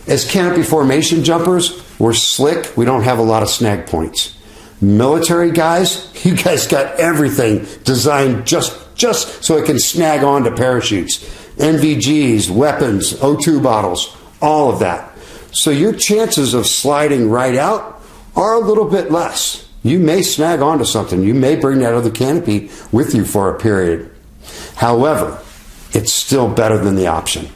As canopy formation jumpers, we're slick. We don't have a lot of snag points. Military guys, you guys got everything designed just so it can snag onto parachutes. NVGs, weapons, O2 bottles, all of that. So your chances of sliding right out are a little bit less. You may snag onto something. You may bring that other canopy with you for a period. However, it's still better than the option.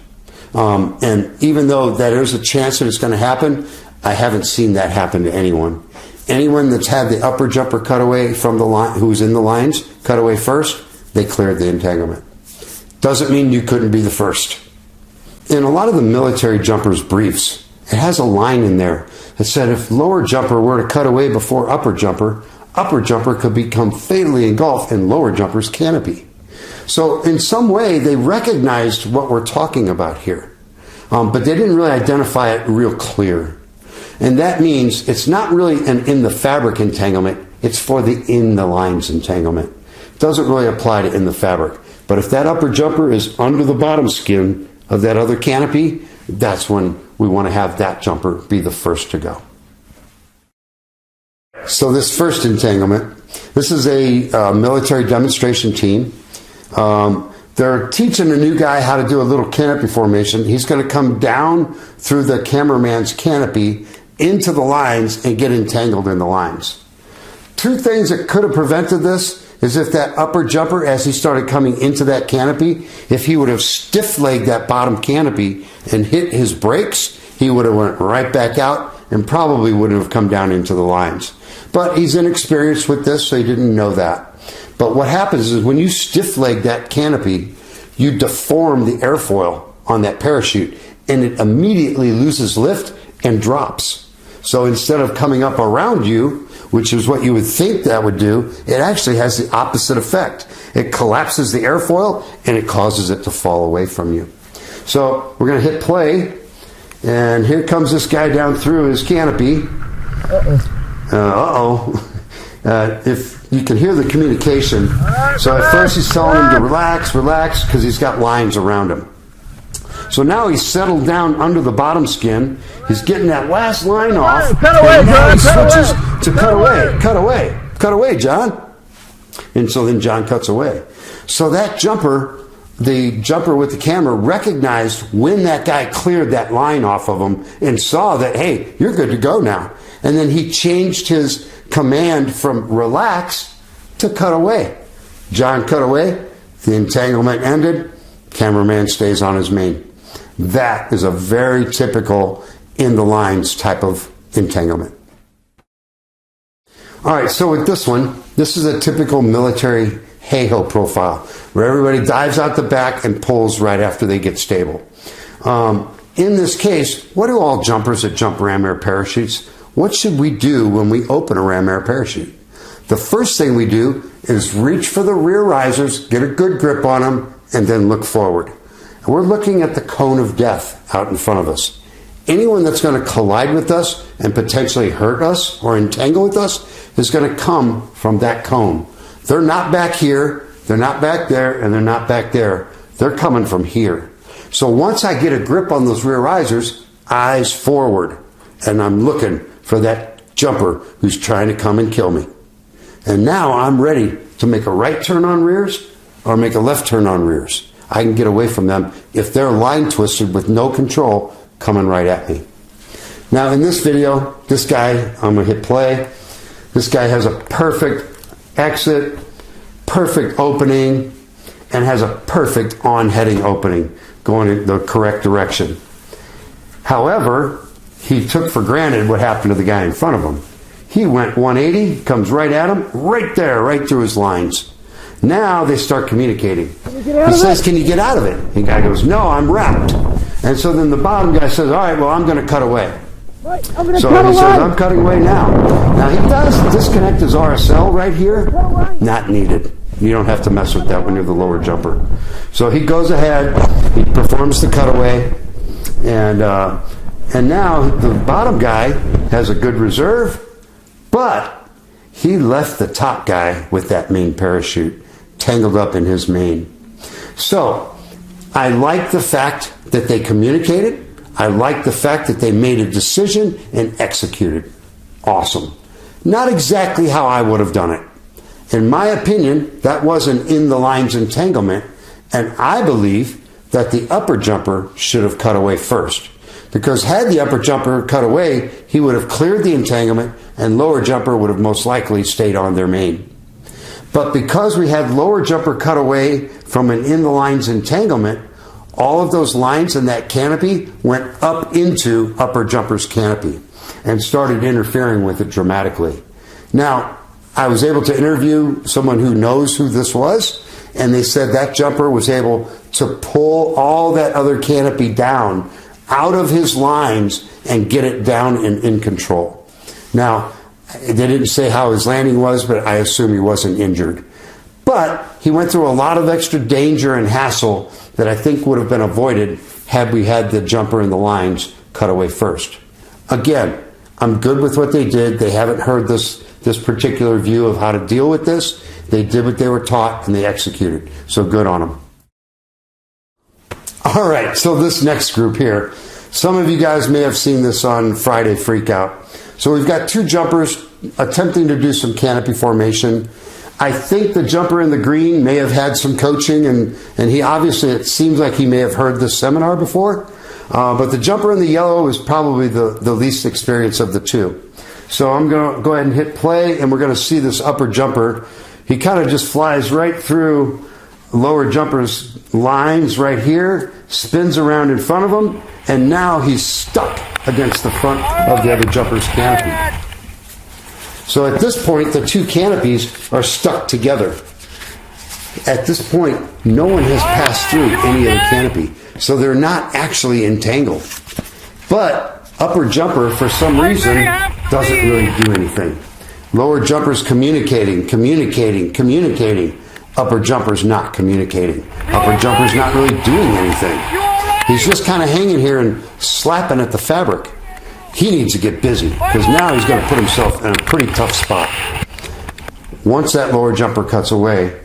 And even though there's a chance that it's going to happen, I haven't seen that happen to anyone. Anyone that's had the upper jumper cut away from the line, who's in the lines, cut away first, they cleared the entanglement. Doesn't mean you couldn't be the first. In a lot of the military jumpers' briefs, it has a line in there that said if lower jumper were to cut away before upper jumper could become fatally engulfed in lower jumper's canopy. So in some way, they recognized what we're talking about here, but they didn't really identify it real clear. And that means it's not really an in the fabric entanglement, it's for the in the lines entanglement. It doesn't really apply to in the fabric. But if that upper jumper is under the bottom skin of that other canopy, that's when we want to have that jumper be the first to go. So this first entanglement, this is a military demonstration team. They're teaching a new guy how to do a little canopy formation. He's going to come down through the cameraman's canopy into the lines and get entangled in the lines. Two things that could have prevented this is if that upper jumper, as he started coming into that canopy, if he would have stiff-legged that bottom canopy and hit his brakes, he would have went right back out and probably wouldn't have come down into the lines. But he's inexperienced with this, so he didn't know that. But what happens is when you stiff-leg that canopy, you deform the airfoil on that parachute, and it immediately loses lift and drops. So instead of coming up around you, which is what you would think that would do, it actually has the opposite effect. It collapses the airfoil, and it causes it to fall away from you. So we're going to hit play, and here comes this guy down through his canopy. If you can hear the communication. So at first he's telling him to relax, because he's got lines around him. So now he's settled down under the bottom skin. He's getting that last line off. Cut away, John. He switches to cut away, John. And so then John cuts away. So that jumper, the jumper with the camera, recognized when that guy cleared that line off of him and saw that, hey, you're good to go now. And then he changed his command from relax to cut away. John cut away. The entanglement ended. Cameraman stays on his main. That is a very typical in the lines type of entanglement. All right, so with this one, this is a typical military hey-ho profile where everybody dives out the back and pulls right after they get stable. In this case, what do all jumpers that jump ram air parachutes, what should we do when we open a ram air parachute? The first thing we do is reach for the rear risers, get a good grip on them, and then look forward. And we're looking at the cone of death out in front of us. Anyone that's going to collide with us and potentially hurt us or entangle with us is going to come from that cone. They're not back here, they're not back there, and they're not back there. They're coming from here. So once I get a grip on those rear risers, eyes forward, and I'm looking for that jumper who's trying to come and kill me. And now I'm ready to make a right turn on rears or make a left turn on rears. I can get away from them if they're line twisted with no control coming right at me. Now in this video, this guy, I'm going to hit play. This guy has a perfect exit, perfect opening, and has a perfect on-heading opening going in the correct direction. However, he took for granted what happened to the guy in front of him. He went 180, comes right at him, right there, right through his lines. Now they start communicating. He says, can you get out of it? And the guy goes, no, I'm wrapped. And so then the bottom guy says, all right, well, I'm going to cut away. So he says, I'm cutting away now. Now he does disconnect his RSL right here. Not needed. You don't have to mess with that when you're the lower jumper. So he goes ahead, he performs the cutaway, and now the bottom guy has a good reserve, but he left the top guy with that main parachute tangled up in his mane. So I like the fact that they communicated. I like the fact that they made a decision and executed. Awesome. Not exactly how I would have done it. In my opinion, that wasn't in the lines entanglement, and I believe that the upper jumper should have cut away first. Because had the upper jumper cut away, he would have cleared the entanglement, and lower jumper would have most likely stayed on their mane. But because we had lower jumper cut away from an in the lines entanglement, all of those lines in that canopy went up into upper jumper's canopy and started interfering with it dramatically. Now, I was able to interview someone who knows who this was, and they said that jumper was able to pull all that other canopy down out of his lines and get it down and in control. Now, they didn't say how his landing was, but I assume he wasn't injured. But he went through a lot of extra danger and hassle that I think would have been avoided had we had the jumper and the lines cut away first. Again, I'm good with what they did. They haven't heard this particular view of how to deal with this. They did what they were taught and they executed. So good on them. All right, so this next group here, some of you guys may have seen this on Friday Freakout. So we've got two jumpers attempting to do some canopy formation. I think the jumper in the green may have had some coaching, and he obviously, it seems like he may have heard this seminar before. But the jumper in the yellow is probably the least experienced of the two. So I'm going to go ahead and hit play, and we're going to see this upper jumper. He kind of just flies right through lower jumper's lines right here, spins around in front of him, and now he's stuck against the front of the other jumper's canopy. So at this point, the two canopies are stuck together. At this point, no one has passed through any other canopy, so they're not actually entangled. But upper jumper, for some reason, doesn't really do anything. Lower jumper's communicating. Upper jumper's not communicating. Upper jumper's not really doing anything. He's just kind of hanging here and slapping at the fabric. He needs to get busy, because now he's going to put himself in a pretty tough spot. Once that lower jumper cuts away,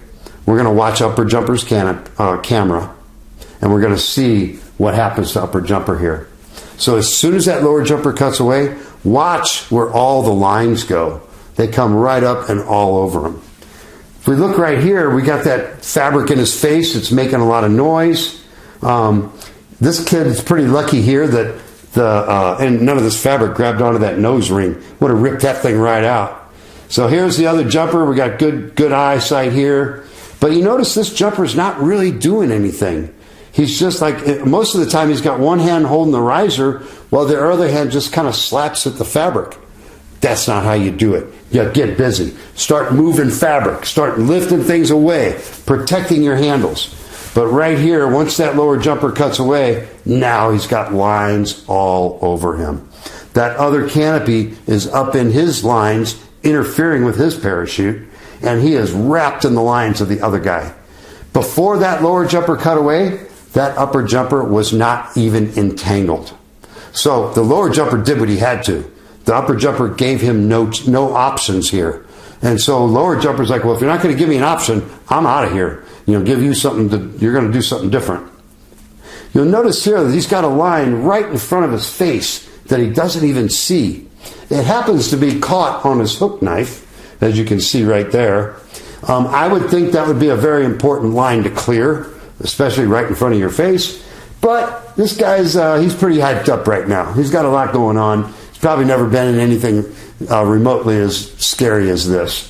we're going to watch upper jumper's camera, and we're going to see what happens to upper jumper here. So as soon as that lower jumper cuts away, watch where all the lines go. They come right up and all over him. If we look right here, we got that fabric in his face. It's making a lot of noise. This kid is pretty lucky here that and none of this fabric grabbed onto that nose ring. Would have ripped that thing right out. So here's the other jumper. We got good eyesight here. But you notice this jumper's not really doing anything. He's just like, most of the time he's got one hand holding the riser while the other hand just kind of slaps at the fabric. That's not how you do it. You get busy. Start moving fabric. Start lifting things away. Protecting your handles. But right here, once that lower jumper cuts away, now he's got lines all over him. That other canopy is up in his lines, interfering with his parachute, and he is wrapped in the lines of the other guy. Before that lower jumper cut away, that upper jumper was not even entangled. So the lower jumper did what he had to. The upper jumper gave him no options here. And so lower jumper's like, well, if you're not going to give me an option, I'm out of here. Give you something you're going to do something different. You'll notice here that he's got a line right in front of his face that he doesn't even see. It happens to be caught on his hook knife, as you can see right there. I would think that would be a very important line to clear, especially right in front of your face. But this guy's, he's pretty hyped up right now. He's got a lot going on. He's probably never been in anything remotely as scary as this.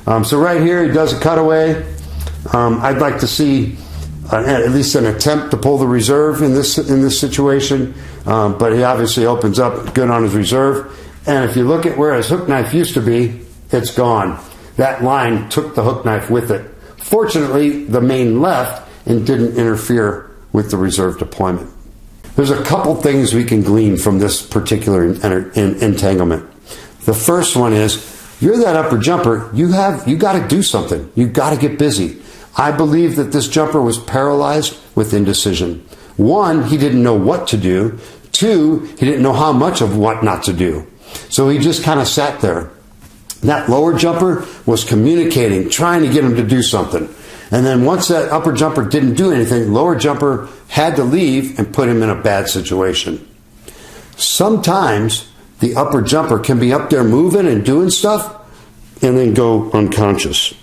So right here, he does a cutaway. I'd like to see at least an attempt to pull the reserve in this situation, but he obviously opens up good on his reserve. And if you look at where his hook knife used to be, it's gone. That line took the hook knife with it. Fortunately, the main left and didn't interfere with the reserve deployment. There's a couple things we can glean from this particular entanglement. The first one is, you're that upper jumper, you got to do something. You got to get busy. I believe that this jumper was paralyzed with indecision. One, he didn't know what to do. Two, he didn't know how much of what not to do. So he just kind of sat there. That lower jumper was communicating, trying to get him to do something. And then once that upper jumper didn't do anything, lower jumper had to leave and put him in a bad situation. Sometimes the upper jumper can be up there moving and doing stuff and then go unconscious.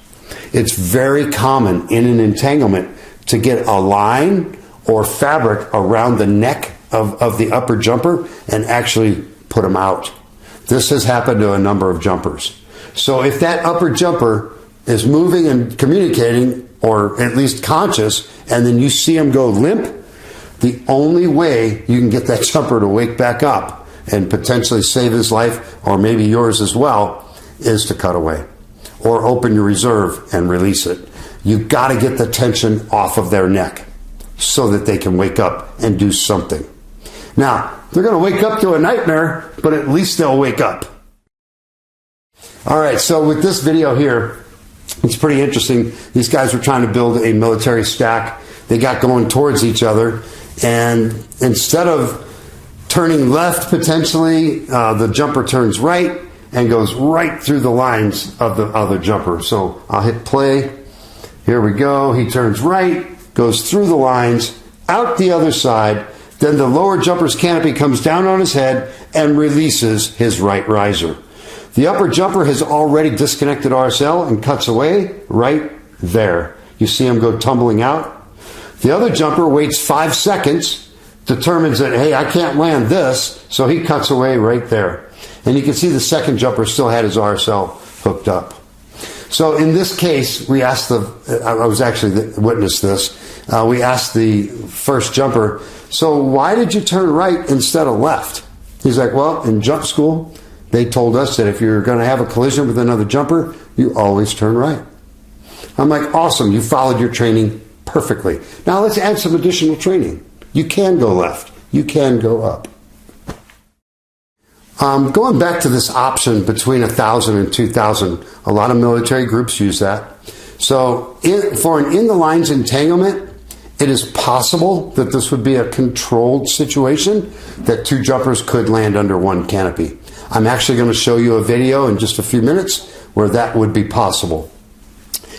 It's very common in an entanglement to get a line or fabric around the neck of the upper jumper and actually put him out. This has happened to a number of jumpers. So if that upper jumper is moving and communicating, or at least conscious, and then you see him go limp, the only way you can get that jumper to wake back up and potentially save his life, or maybe yours as well, is to cut away or open your reserve and release it. You've got to get the tension off of their neck so that they can wake up and do something. Now, they're going to wake up to a nightmare, but at least they'll wake up. All right, so with this video here, it's pretty interesting. These guys were trying to build a military stack. They got going towards each other, and instead of turning left potentially, the jumper turns right and goes right through the lines of the other jumper. So I'll hit play. Here we go. He turns right, goes through the lines, out the other side. Then the lower jumper's canopy comes down on his head and releases his right riser. The upper jumper has already disconnected RSL and cuts away right there. You see him go tumbling out. The other jumper waits 5 seconds, determines that, hey, I can't land this, so he cuts away right there. And you can see the second jumper still had his RSL hooked up. So in this case, we asked I was actually witnessed this, we asked the first jumper, so why did you turn right instead of left? He's like, well, in jump school, they told us that if you're going to have a collision with another jumper, you always turn right. I'm like, awesome, you followed your training perfectly. Now let's add some additional training. You can go left. You can go up. Going back to this option between 1,000 and 2,000, a lot of military groups use that. So for an in-the-lines entanglement, it is possible that this would be a controlled situation, that two jumpers could land under one canopy. I'm actually going to show you a video in just a few minutes where that would be possible.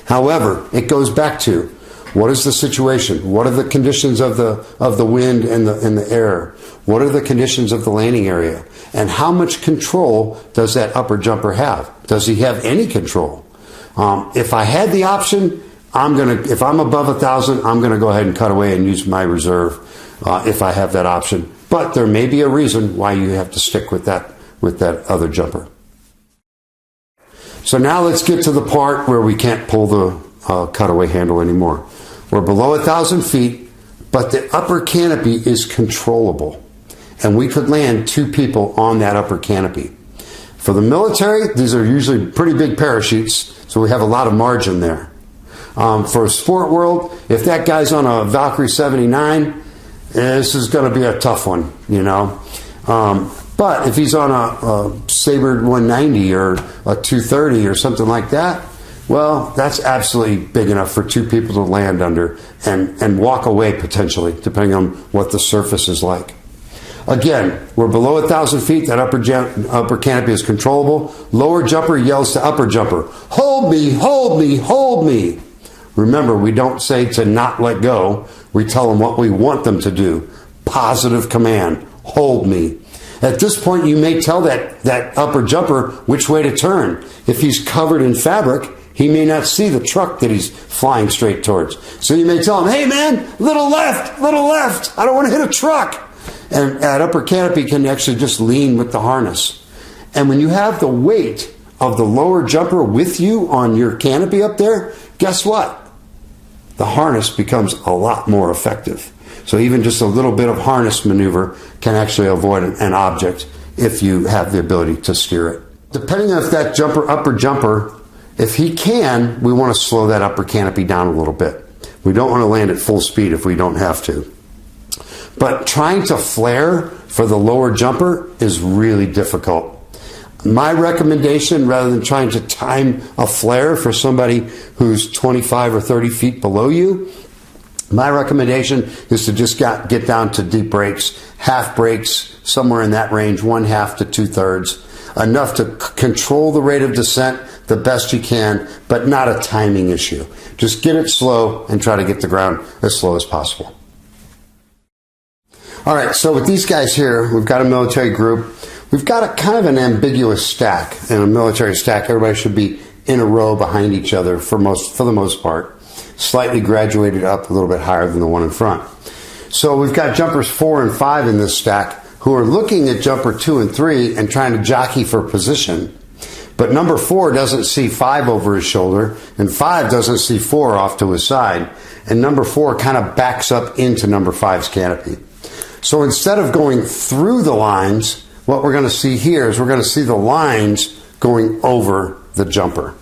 However, it goes back to, what is the situation? What are the conditions of the wind and the air? What are the conditions of the landing area? And how much control does that upper jumper have? Does he have any control? If I had the option, if I'm above 1,000, I'm going to go ahead and cut away and use my reserve if I have that option. But there may be a reason why you have to stick with that other jumper. So now let's get to the part where we can't pull the cutaway handle anymore. We're below 1,000 feet, but the upper canopy is controllable. And we could land 2 people on that upper canopy. For the military, these are usually pretty big parachutes, so we have a lot of margin there. For a sport world, if that guy's on a Valkyrie 79, this is going to be a tough one, you know. But if he's on a Sabre 190 or a 230 or something like that, well, that's absolutely big enough for 2 people to land under and walk away potentially, depending on what the surface is like. Again, we're below 1,000 feet. That upper canopy is controllable. Lower jumper yells to upper jumper, hold me, hold me, hold me. Remember, we don't say to not let go. We tell them what we want them to do. Positive command, hold me. At this point, you may tell that upper jumper which way to turn. If he's covered in fabric, he may not see the truck that he's flying straight towards. So you may tell him, hey man, little left, I don't want to hit a truck. And that upper canopy can actually just lean with the harness. And when you have the weight of the lower jumper with you on your canopy up there, guess what? The harness becomes a lot more effective. So even just a little bit of harness maneuver can actually avoid an object if you have the ability to steer it. Depending on if that upper jumper, if he can, we want to slow that upper canopy down a little bit. We don't want to land at full speed if we don't have to. But trying to flare for the lower jumper is really difficult. My recommendation, rather than trying to time a flare for somebody who's 25 or 30 feet below you, my recommendation is to just get down to deep brakes, half brakes, somewhere in that range, 1/2 to 2/3, enough to control the rate of descent the best you can, but not a timing issue. Just get it slow and try to get the ground as slow as possible. All right, so with these guys here, we've got a military group. We've got a kind of an ambiguous stack. In a military stack, everybody should be in a row behind each other for the most part, slightly graduated up a little bit higher than the one in front. So we've got jumpers 4 and 5 in this stack who are looking at jumper 2 and 3 and trying to jockey for position. But number 4 doesn't see 5 over his shoulder, and 5 doesn't see 4 off to his side, and number 4 kind of backs up into number 5's canopy. So instead of going through the lines, what we're going to see here is we're going to see the lines going over the jumper.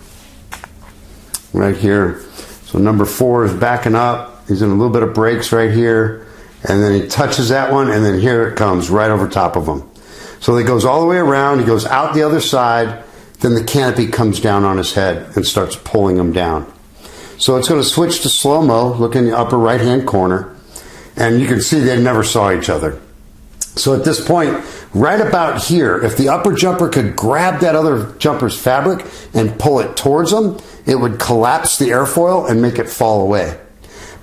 Right here. So number 4 is backing up. He's in a little bit of brakes right here. And then he touches that one, and then here it comes right over top of him. So he goes all the way around. He goes out the other side. Then the canopy comes down on his head and starts pulling him down. So it's going to switch to slow-mo. Look in the upper right-hand corner. And you can see they never saw each other. So at this point, right about here, if the upper jumper could grab that other jumper's fabric and pull it towards him, it would collapse the airfoil and make it fall away.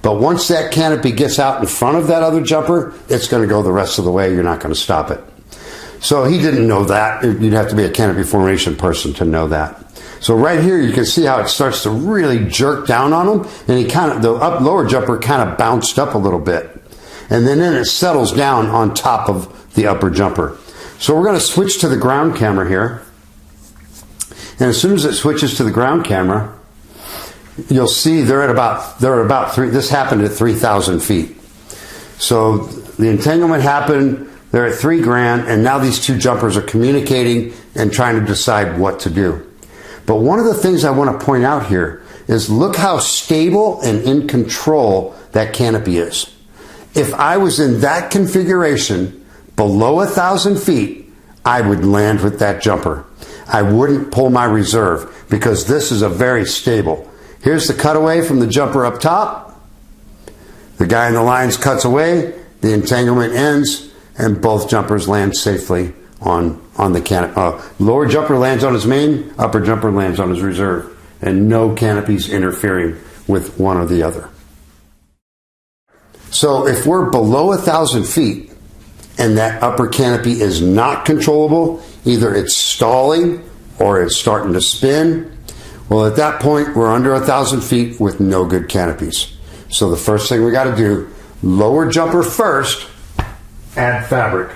But once that canopy gets out in front of that other jumper, it's going to go the rest of the way. You're not going to stop it. So he didn't know that. You'd have to be a canopy formation person to know that. So right here, you can see how it starts to really jerk down on him, and the lower jumper kind of bounced up a little bit. And then it settles down on top of the upper jumper. So we're going to switch to the ground camera here. And as soon as it switches to the ground camera, you'll see they're at about 3. This happened at 3,000 feet. So the entanglement happened. They're at 3 grand, and now these two jumpers are communicating and trying to decide what to do. But one of the things I want to point out here is look how stable and in control that canopy is. If I was in that configuration below 1,000 feet, I would land with that jumper. I wouldn't pull my reserve because this is a very stable. Here's the cutaway from the jumper up top. The guy in the lines cuts away, the entanglement ends, and both jumpers land safely on the canopy. Lower jumper lands on his main, upper jumper lands on his reserve, and no canopies interfering with one or the other. So if we're below 1,000 feet and that upper canopy is not controllable, either it's stalling or it's starting to spin, well, at that point, we're under 1,000 feet with no good canopies. So the first thing we got to do, lower jumper first, add fabric.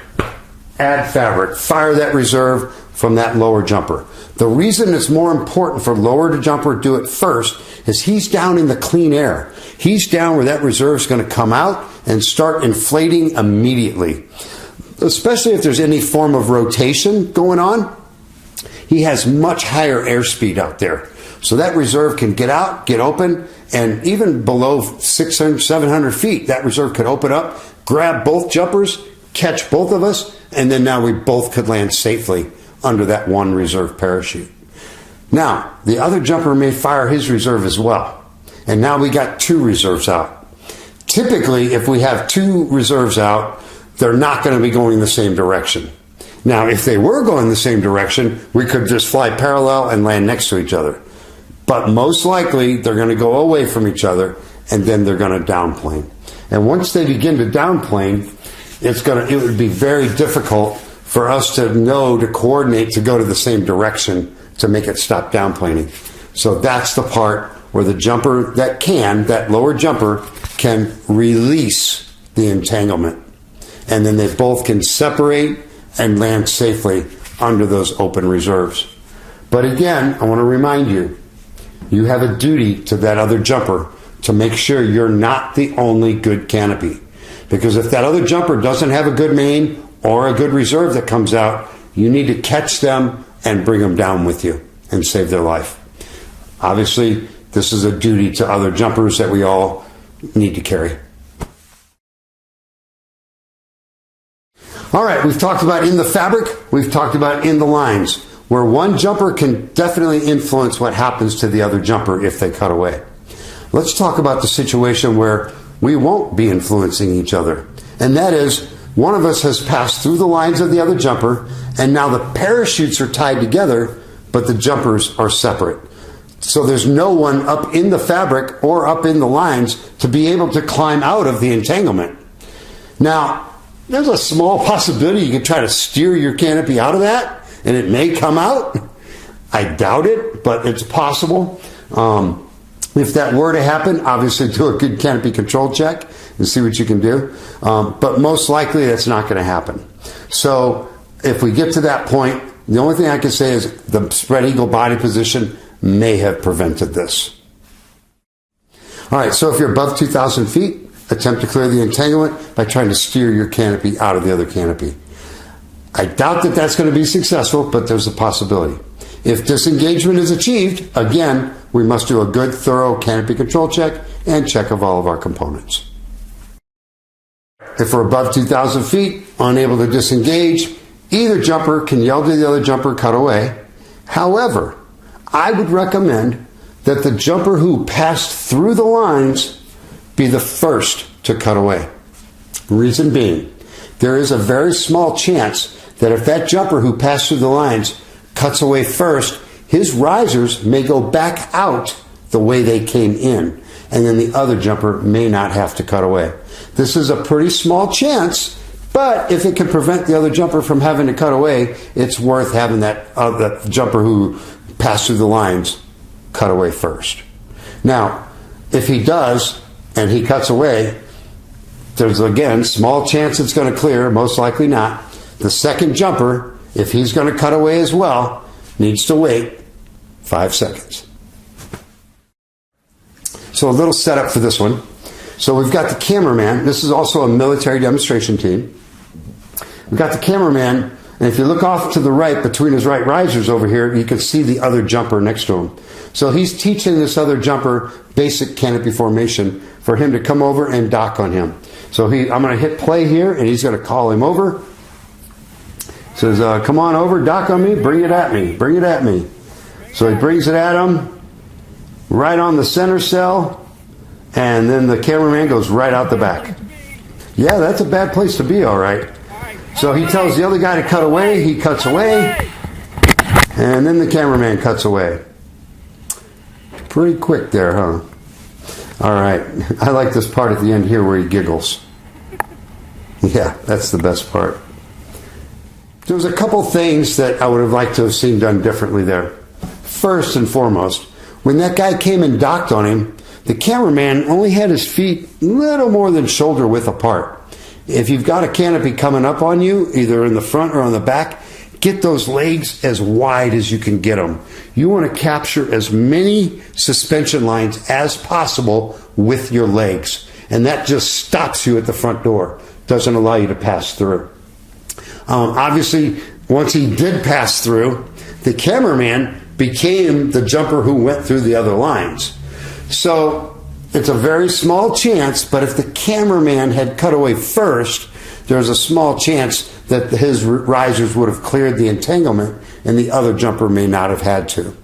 Add fabric. Fire that reserve from that lower jumper. The reason it's more important for lower jumper to do it first is he's down in the clean air. He's down where that reserve is going to come out and start inflating immediately. Especially if there's any form of rotation going on, he has much higher airspeed out there. So that reserve can get out, get open, and even below 600, 700 feet, that reserve could open up, grab both jumpers, catch both of us, and then now we both could land safely under that one reserve parachute. Now, the other jumper may fire his reserve as well. And now we got 2 reserves out. Typically, if we have 2 reserves out, they're not going to be going the same direction. Now, if they were going the same direction, we could just fly parallel and land next to each other. But most likely, they're going to go away from each other, and then they're going to downplane. And once they begin to downplane, it would be very difficult for us to coordinate to go to the same direction to make it stop downplaning. So that's the part where the jumper that lower jumper can release the entanglement. And then they both can separate and land safely under those open reserves. But again, I want to remind you, you have a duty to that other jumper to make sure you're not the only good canopy. Because if that other jumper doesn't have a good main or a good reserve that comes out, you need to catch them and bring them down with you and save their life. Obviously, this is a duty to other jumpers that we all need to carry. All right, we've talked about in the fabric, we've talked about in the lines, where one jumper can definitely influence what happens to the other jumper if they cut away. Let's talk about the situation where we won't be influencing each other. And that is, one of us has passed through the lines of the other jumper, and now the parachutes are tied together, but the jumpers are separate. So there's no one up in the fabric or up in the lines to be able to climb out of the entanglement. Now, there's a small possibility you could try to steer your canopy out of that, and it may come out. I doubt it, but it's possible. If that were to happen, obviously do a good canopy control check and see what you can do. But most likely that's not going to happen. So if we get to that point, the only thing I can say is the spread eagle body position may have prevented this. All right, so if you're above 2,000 feet, attempt to clear the entanglement by trying to steer your canopy out of the other canopy. I doubt that that's going to be successful, but there's a possibility. If disengagement is achieved, again, we must do a good, thorough canopy control check and check of all of our components. If we're above 2,000 feet, unable to disengage, either jumper can yell to the other jumper, cut away. However, I would recommend that the jumper who passed through the lines be the first to cut away. Reason being, there is a very small chance that if that jumper who passed through the lines cuts away first, his risers may go back out the way they came in, and then the other jumper may not have to cut away. This is a pretty small chance, but if it can prevent the other jumper from having to cut away, it's worth having that jumper who passed through the lines cut away first. Now, if he does, and he cuts away, there's again small chance it's going to clear, most likely not. The second jumper, if he's going to cut away as well, needs to wait 5 seconds. So a little setup for this one. So we've got the cameraman. This is also a military demonstration team. We've got the cameraman, and if you look off to the right between his right risers over here, you can see the other jumper next to him. So he's teaching this other jumper basic canopy formation for him to come over and dock on him. So I'm going to hit play here, and he's going to call him over. Says, come on over, dock on me, bring it at me, bring it at me. So he brings it at him, right on the center cell, and then the cameraman goes right out the back. Yeah, that's a bad place to be, all right. So he tells the other guy to cut away, he cuts away, and then the cameraman cuts away. Pretty quick there, huh? All right. I like this part at the end here where he giggles. Yeah, that's the best part. There's a couple things that I would have liked to have seen done differently there. First and foremost, when that guy came and docked on him, the cameraman only had his feet a little more than shoulder width apart. If you've got a canopy coming up on you, either in the front or on the back, get those legs as wide as you can get them. You want to capture as many suspension lines as possible with your legs. And that just stops you at the front door. Doesn't allow you to pass through. Obviously, once he did pass through, the cameraman became the jumper who went through the other lines. So it's a very small chance, but if the cameraman had cut away first, there's a small chance that his risers would have cleared the entanglement and the other jumper may not have had to.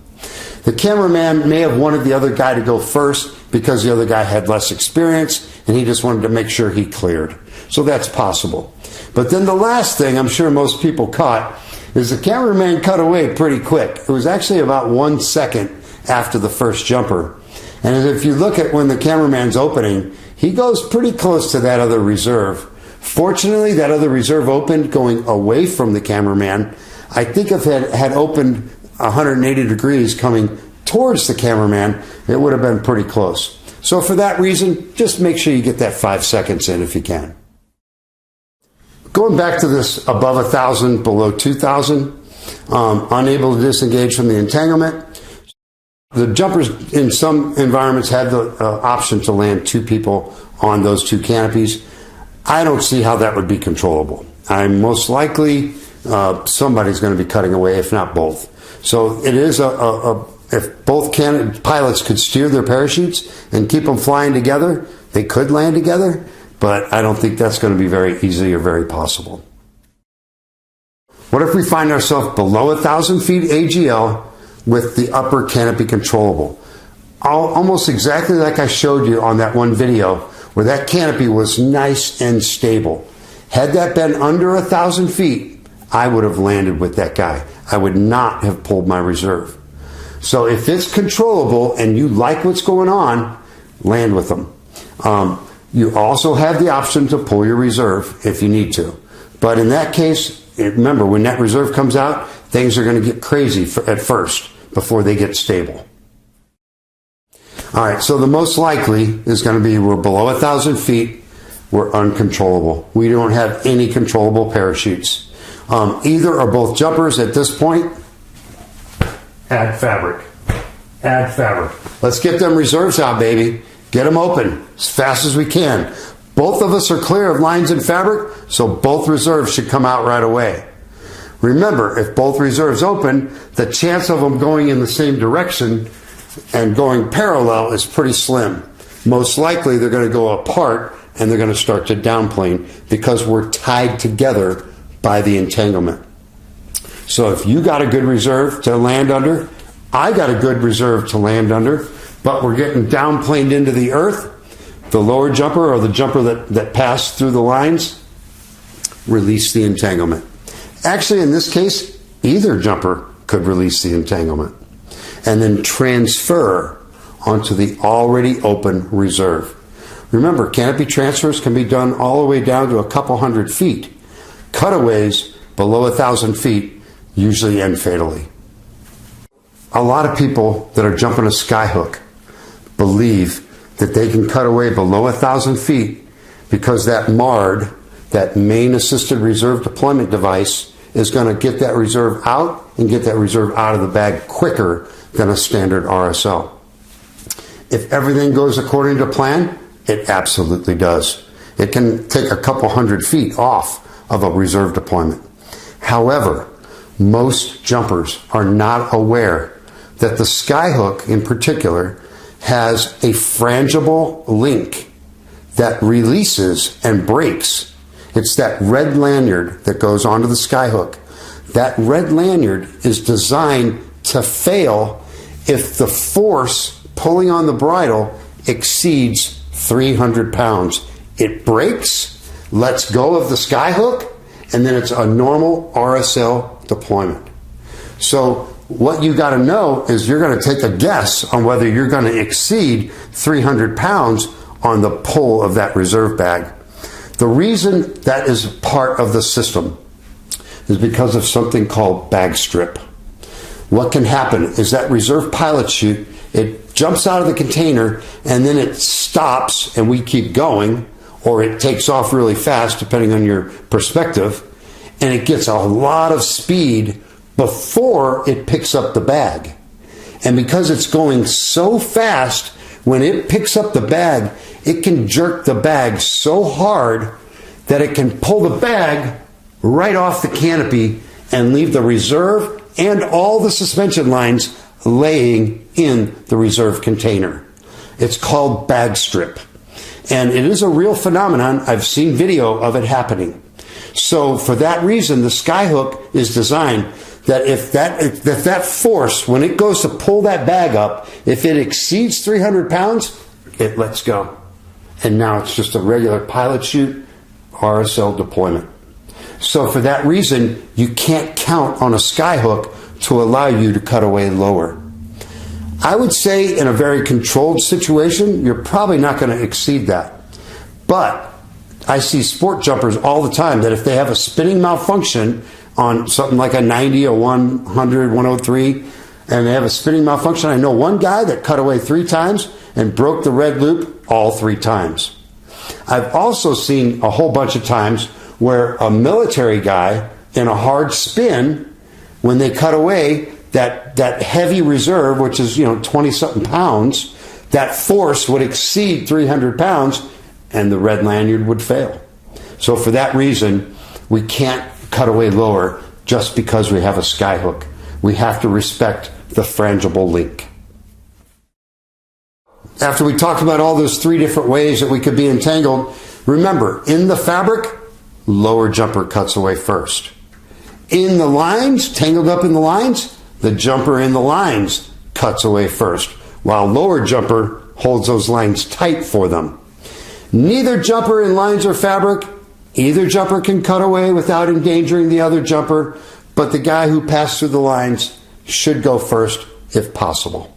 The cameraman may have wanted the other guy to go first because the other guy had less experience and he just wanted to make sure he cleared. So that's possible. But then the last thing I'm sure most people caught is the cameraman cut away pretty quick. It was actually about 1 second after the first jumper. And if you look at when the cameraman's opening, he goes pretty close to that other reserve. Fortunately, that other reserve opened going away from the cameraman. I think if it had opened 180 degrees coming towards the cameraman, it would have been pretty close. So for that reason, just make sure you get that 5 seconds in if you can. Going back to this above 1,000, below 2,000, unable to disengage from the entanglement. The jumpers in some environments have the option to land 2 people on those 2 canopies. I don't see how that would be controllable. I'm most likely somebody's going to be cutting away, if not both. So it is if both pilots could steer their parachutes and keep them flying together, they could land together, but I don't think that's going to be very easy or very possible. What if we find ourselves below 1,000 feet AGL with the upper canopy controllable? Almost exactly like I showed you on that one video where that canopy was nice and stable. Had that been under 1,000 feet, I would have landed with that guy. I would not have pulled my reserve. So if it's controllable and you like what's going on, land with them. You also have the option to pull your reserve if you need to. But in that case, remember, when that reserve comes out, things are going to get crazy at first before they get stable. All right, so the most likely is going to be we're below 1,000 feet, we're uncontrollable. We don't have any controllable parachutes. Either or both jumpers at this point, add fabric. Add fabric. Let's get them reserves out, baby. Get them open as fast as we can. Both of us are clear of lines and fabric, so both reserves should come out right away. Remember, if both reserves open, the chance of them going in the same direction and going parallel is pretty slim. Most likely they're going to go apart and they're going to start to downplane because we're tied together by the entanglement. So if you got a good reserve to land under, I got a good reserve to land under, but we're getting downplaned into the earth, the lower jumper or the jumper that passed through the lines, release the entanglement. Actually, in this case, either jumper could release the entanglement and then transfer onto the already open reserve. Remember, canopy transfers can be done all the way down to a couple hundred feet. Cutaways below 1,000 feet usually end fatally. A lot of people that are jumping a skyhook believe that they can cut away below 1,000 feet because that MARD, that main assisted reserve deployment device, is going to get that reserve out and get that reserve out of the bag quicker than a standard RSL. If everything goes according to plan, it absolutely does. It can take a couple hundred feet off of a reserve deployment. However, most jumpers are not aware that the skyhook in particular has a frangible link that releases and breaks. It's that red lanyard that goes onto the skyhook. That red lanyard is designed to fail if the force pulling on the bridle exceeds 300 pounds. It breaks, lets go of the skyhook, and then it's a normal RSL deployment. So what you got to know is you're going to take a guess on whether you're going to exceed 300 pounds on the pull of that reserve bag. The reason that is part of the system is because of something called bag strip. What can happen is that reserve pilot chute, it jumps out of the container and then it stops and we keep going, or it takes off really fast depending on your perspective, and it gets a lot of speed before it picks up the bag. And because it's going so fast, when it picks up the bag, it can jerk the bag so hard that it can pull the bag right off the canopy and leave the reserve and all the suspension lines laying in the reserve container. It's called bag strip. And it is a real phenomenon. I've seen video of it happening. So for that reason, the skyhook is designed that if that force, when it goes to pull that bag up, if it exceeds 300 pounds, it lets go. And now it's just a regular pilot chute RSL deployment. So for that reason, you can't count on a skyhook to allow you to cut away lower. I would say in a very controlled situation, you're probably not going to exceed that. But I see sport jumpers all the time that if they have a spinning malfunction on something like a 90, a 100, 103, and they have a spinning malfunction, I know one guy that cut away 3 times and broke the red loop all 3 times. I've also seen a whole bunch of times where a military guy in a hard spin when they cut away, that heavy reserve, which is 20-something pounds, that force would exceed 300 pounds, and the red lanyard would fail. So for that reason, we can't cut away lower just because we have a sky hook. We have to respect the frangible link. After we talked about all those 3 different ways that we could be entangled, remember, in the fabric, lower jumper cuts away first. In the lines, tangled up in the lines, the jumper in the lines cuts away first, while lower jumper holds those lines tight for them. Neither jumper in lines or fabric, either jumper can cut away without endangering the other jumper, but the guy who passed through the lines should go first if possible.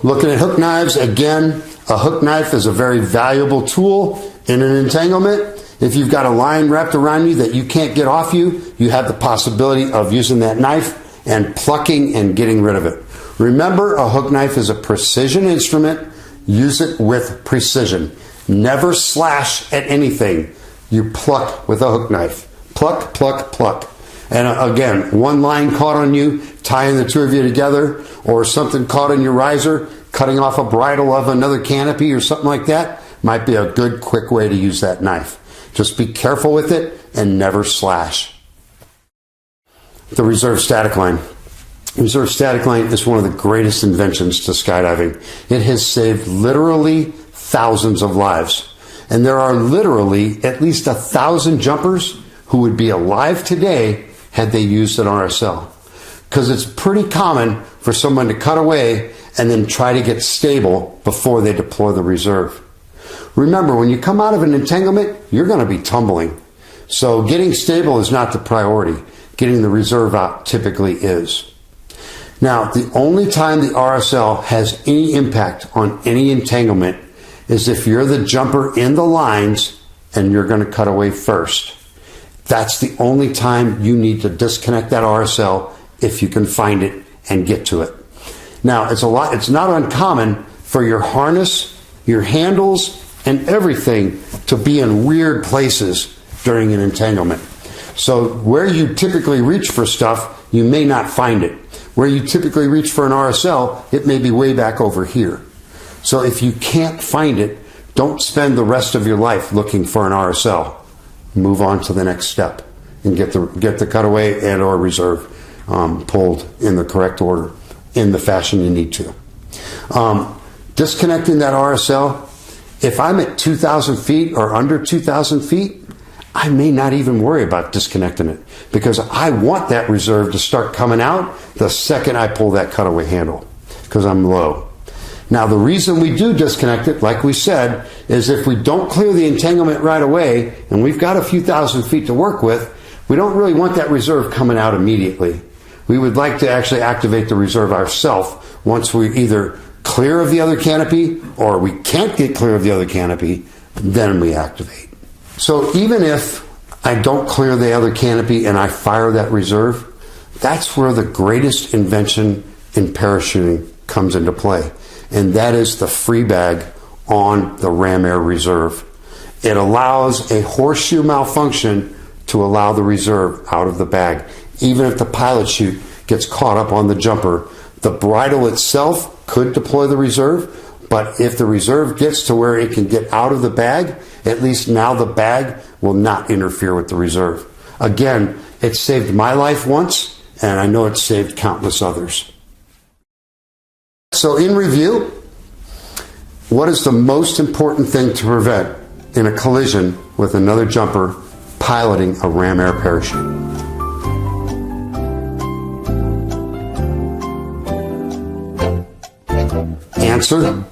Looking at hook knives, again, a hook knife is a very valuable tool in an entanglement. If you've got a line wrapped around you that you can't get off you, you have the possibility of using that knife and plucking and getting rid of it. Remember, a hook knife is a precision instrument. Use it with precision. Never slash at anything. You pluck with a hook knife. Pluck, pluck, pluck. And again, one line caught on you, tying the 2 of you together, or something caught in your riser, cutting off a bridle of another canopy or something like that, might be a good, quick way to use that knife. Just be careful with it and never slash. The reserve static line. Reserve static line is one of the greatest inventions to skydiving. It has saved literally thousands of lives. And there are literally at least 1,000 jumpers who would be alive today had they used an RSL. Because it's pretty common for someone to cut away and then try to get stable before they deploy the reserve. Remember, when you come out of an entanglement, you're going to be tumbling. So getting stable is not the priority. Getting the reserve out typically is. Now, the only time the RSL has any impact on any entanglement is if you're the jumper in the lines and you're going to cut away first. That's the only time you need to disconnect that RSL if you can find it and get to it. Now, it's not uncommon for your harness, your handles, and everything to be in weird places during an entanglement. So where you typically reach for stuff, you may not find it. Where you typically reach for an RSL, it may be way back over here. So if you can't find it, don't spend the rest of your life looking for an RSL. Move on to the next step and get the cutaway and or reserve pulled in the correct order, in the fashion you need to. Disconnecting that RSL, if I'm at 2,000 feet or under 2,000 feet, I may not even worry about disconnecting it because I want that reserve to start coming out the second I pull that cutaway handle because I'm low. Now, the reason we do disconnect it, like we said, is if we don't clear the entanglement right away and we've got a few thousand feet to work with, we don't really want that reserve coming out immediately. We would like to actually activate the reserve ourselves once we're either clear of the other canopy or we can't get clear of the other canopy, then we activate. So even if I don't clear the other canopy and I fire that reserve, that's where the greatest invention in parachuting comes into play. And that is the free bag on the ram air reserve. It allows a horseshoe malfunction to allow the reserve out of the bag. Even if the pilot chute gets caught up on the jumper, the bridle itself could deploy the reserve, but if the reserve gets to where it can get out of the bag, at least now the bag will not interfere with the reserve. Again, it saved my life once, and I know it saved countless others. So in review, what is the most important thing to prevent in a collision with another jumper piloting a ram air parachute? Answer: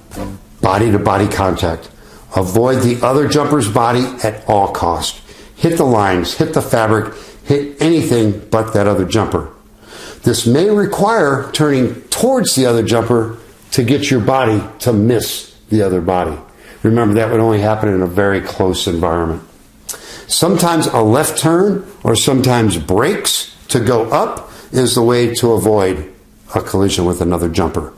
body-to-body contact. Avoid the other jumper's body at all cost. Hit the lines, hit the fabric, hit anything but that other jumper. This may require turning towards the other jumper to get your body to miss the other body. Remember, that would only happen in a very close environment. Sometimes a left turn or sometimes brakes to go up is the way to avoid a collision with another jumper.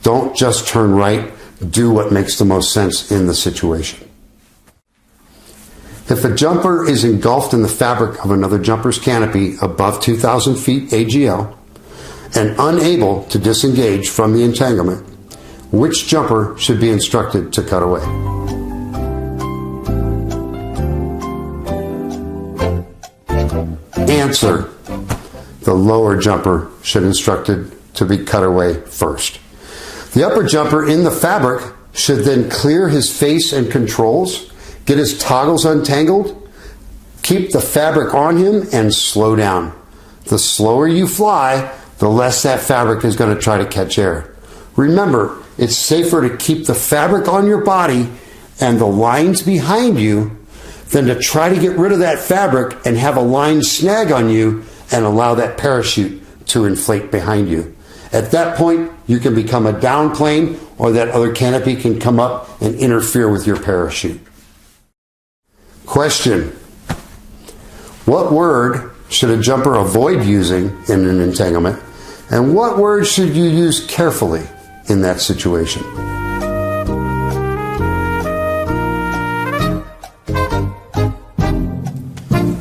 Don't just turn right. Do what makes the most sense in the situation. If a jumper is engulfed in the fabric of another jumper's canopy above 2,000 feet AGL and unable to disengage from the entanglement, which jumper should be instructed to cut away? Answer: the lower jumper should be instructed to be cut away first. The upper jumper in the fabric should then clear his face and controls, get his toggles untangled, keep the fabric on him, and slow down. The slower you fly, the less that fabric is going to try to catch air. Remember, it's safer to keep the fabric on your body and the lines behind you than to try to get rid of that fabric and have a line snag on you and allow that parachute to inflate behind you. At that point, you can become a down plane, or that other canopy can come up and interfere with your parachute. Question: what word should a jumper avoid using in an entanglement, and what word should you use carefully in that situation?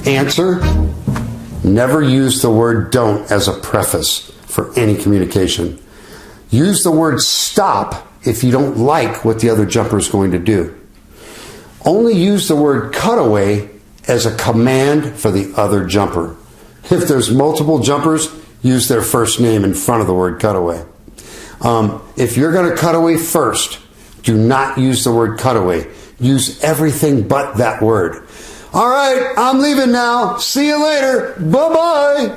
Answer: never use the word don't as a preface for any communication. Use the word stop if you don't like what the other jumper is going to do. Only use the word cutaway as a command for the other jumper. If there's multiple jumpers, use their first name in front of the word cutaway. If you're going to cut away first, do not use the word cutaway. Use everything but that word. All right, I'm leaving now. See you later. Bye-bye.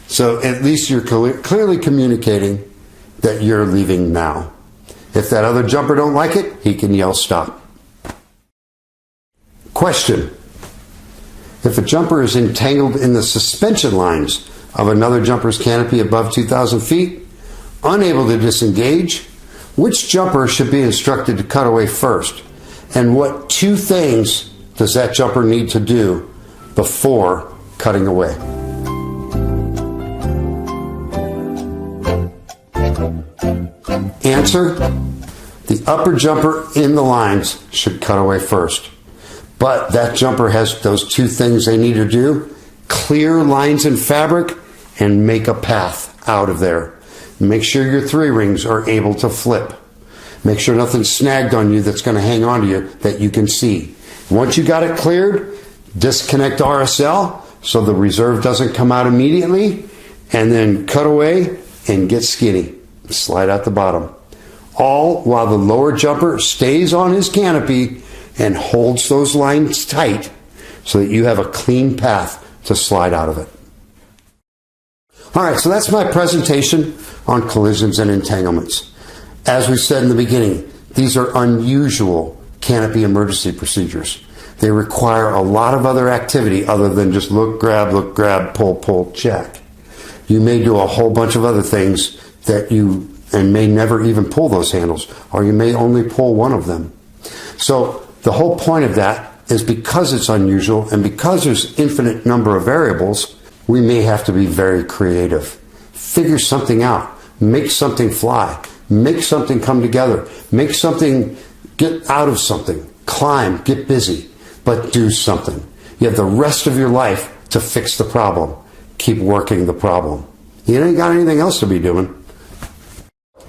So at least you're clearly communicating that you're leaving now. If that other jumper don't like it, he can yell stop. Question: if a jumper is entangled in the suspension lines of another jumper's canopy above 2,000 feet, unable to disengage, which jumper should be instructed to cut away first? And what two things does that jumper need to do before cutting away? Answer: the upper jumper in the lines should cut away first. But that jumper has those two things they need to do: clear lines in fabric and make a path out of there. Make sure your three rings are able to flip. Make sure nothing's snagged on you that's going to hang on to you that you can see. Once you got it cleared, disconnect RSL so the reserve doesn't come out immediately, and then cut away and get skinny. Slide out the bottom. All while the lower jumper stays on his canopy and holds those lines tight so that you have a clean path to slide out of it. All right, so that's my presentation on collisions and entanglements. As we said in the beginning, these are unusual canopy emergency procedures. They require a lot of other activity other than just look, grab, pull, check. You may do a whole bunch of other things that you and may never even pull those handles, or you may only pull one of them. So the whole point of that is, because it's unusual and because there's infinite number of variables, we may have to be very creative. Figure something out. Make something fly. Make something come together. Make something get out of something. Climb, get busy, but do something. You have the rest of your life to fix the problem. Keep working the problem. You ain't got anything else to be doing.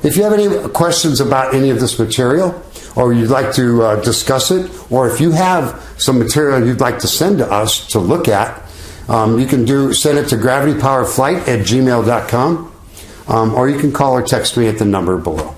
If you have any questions about any of this material, or you'd like to discuss it, or if you have some material you'd like to send to us to look at, you can send it to gravitypowerflight@gmail.com, or you can call or text me at the number below.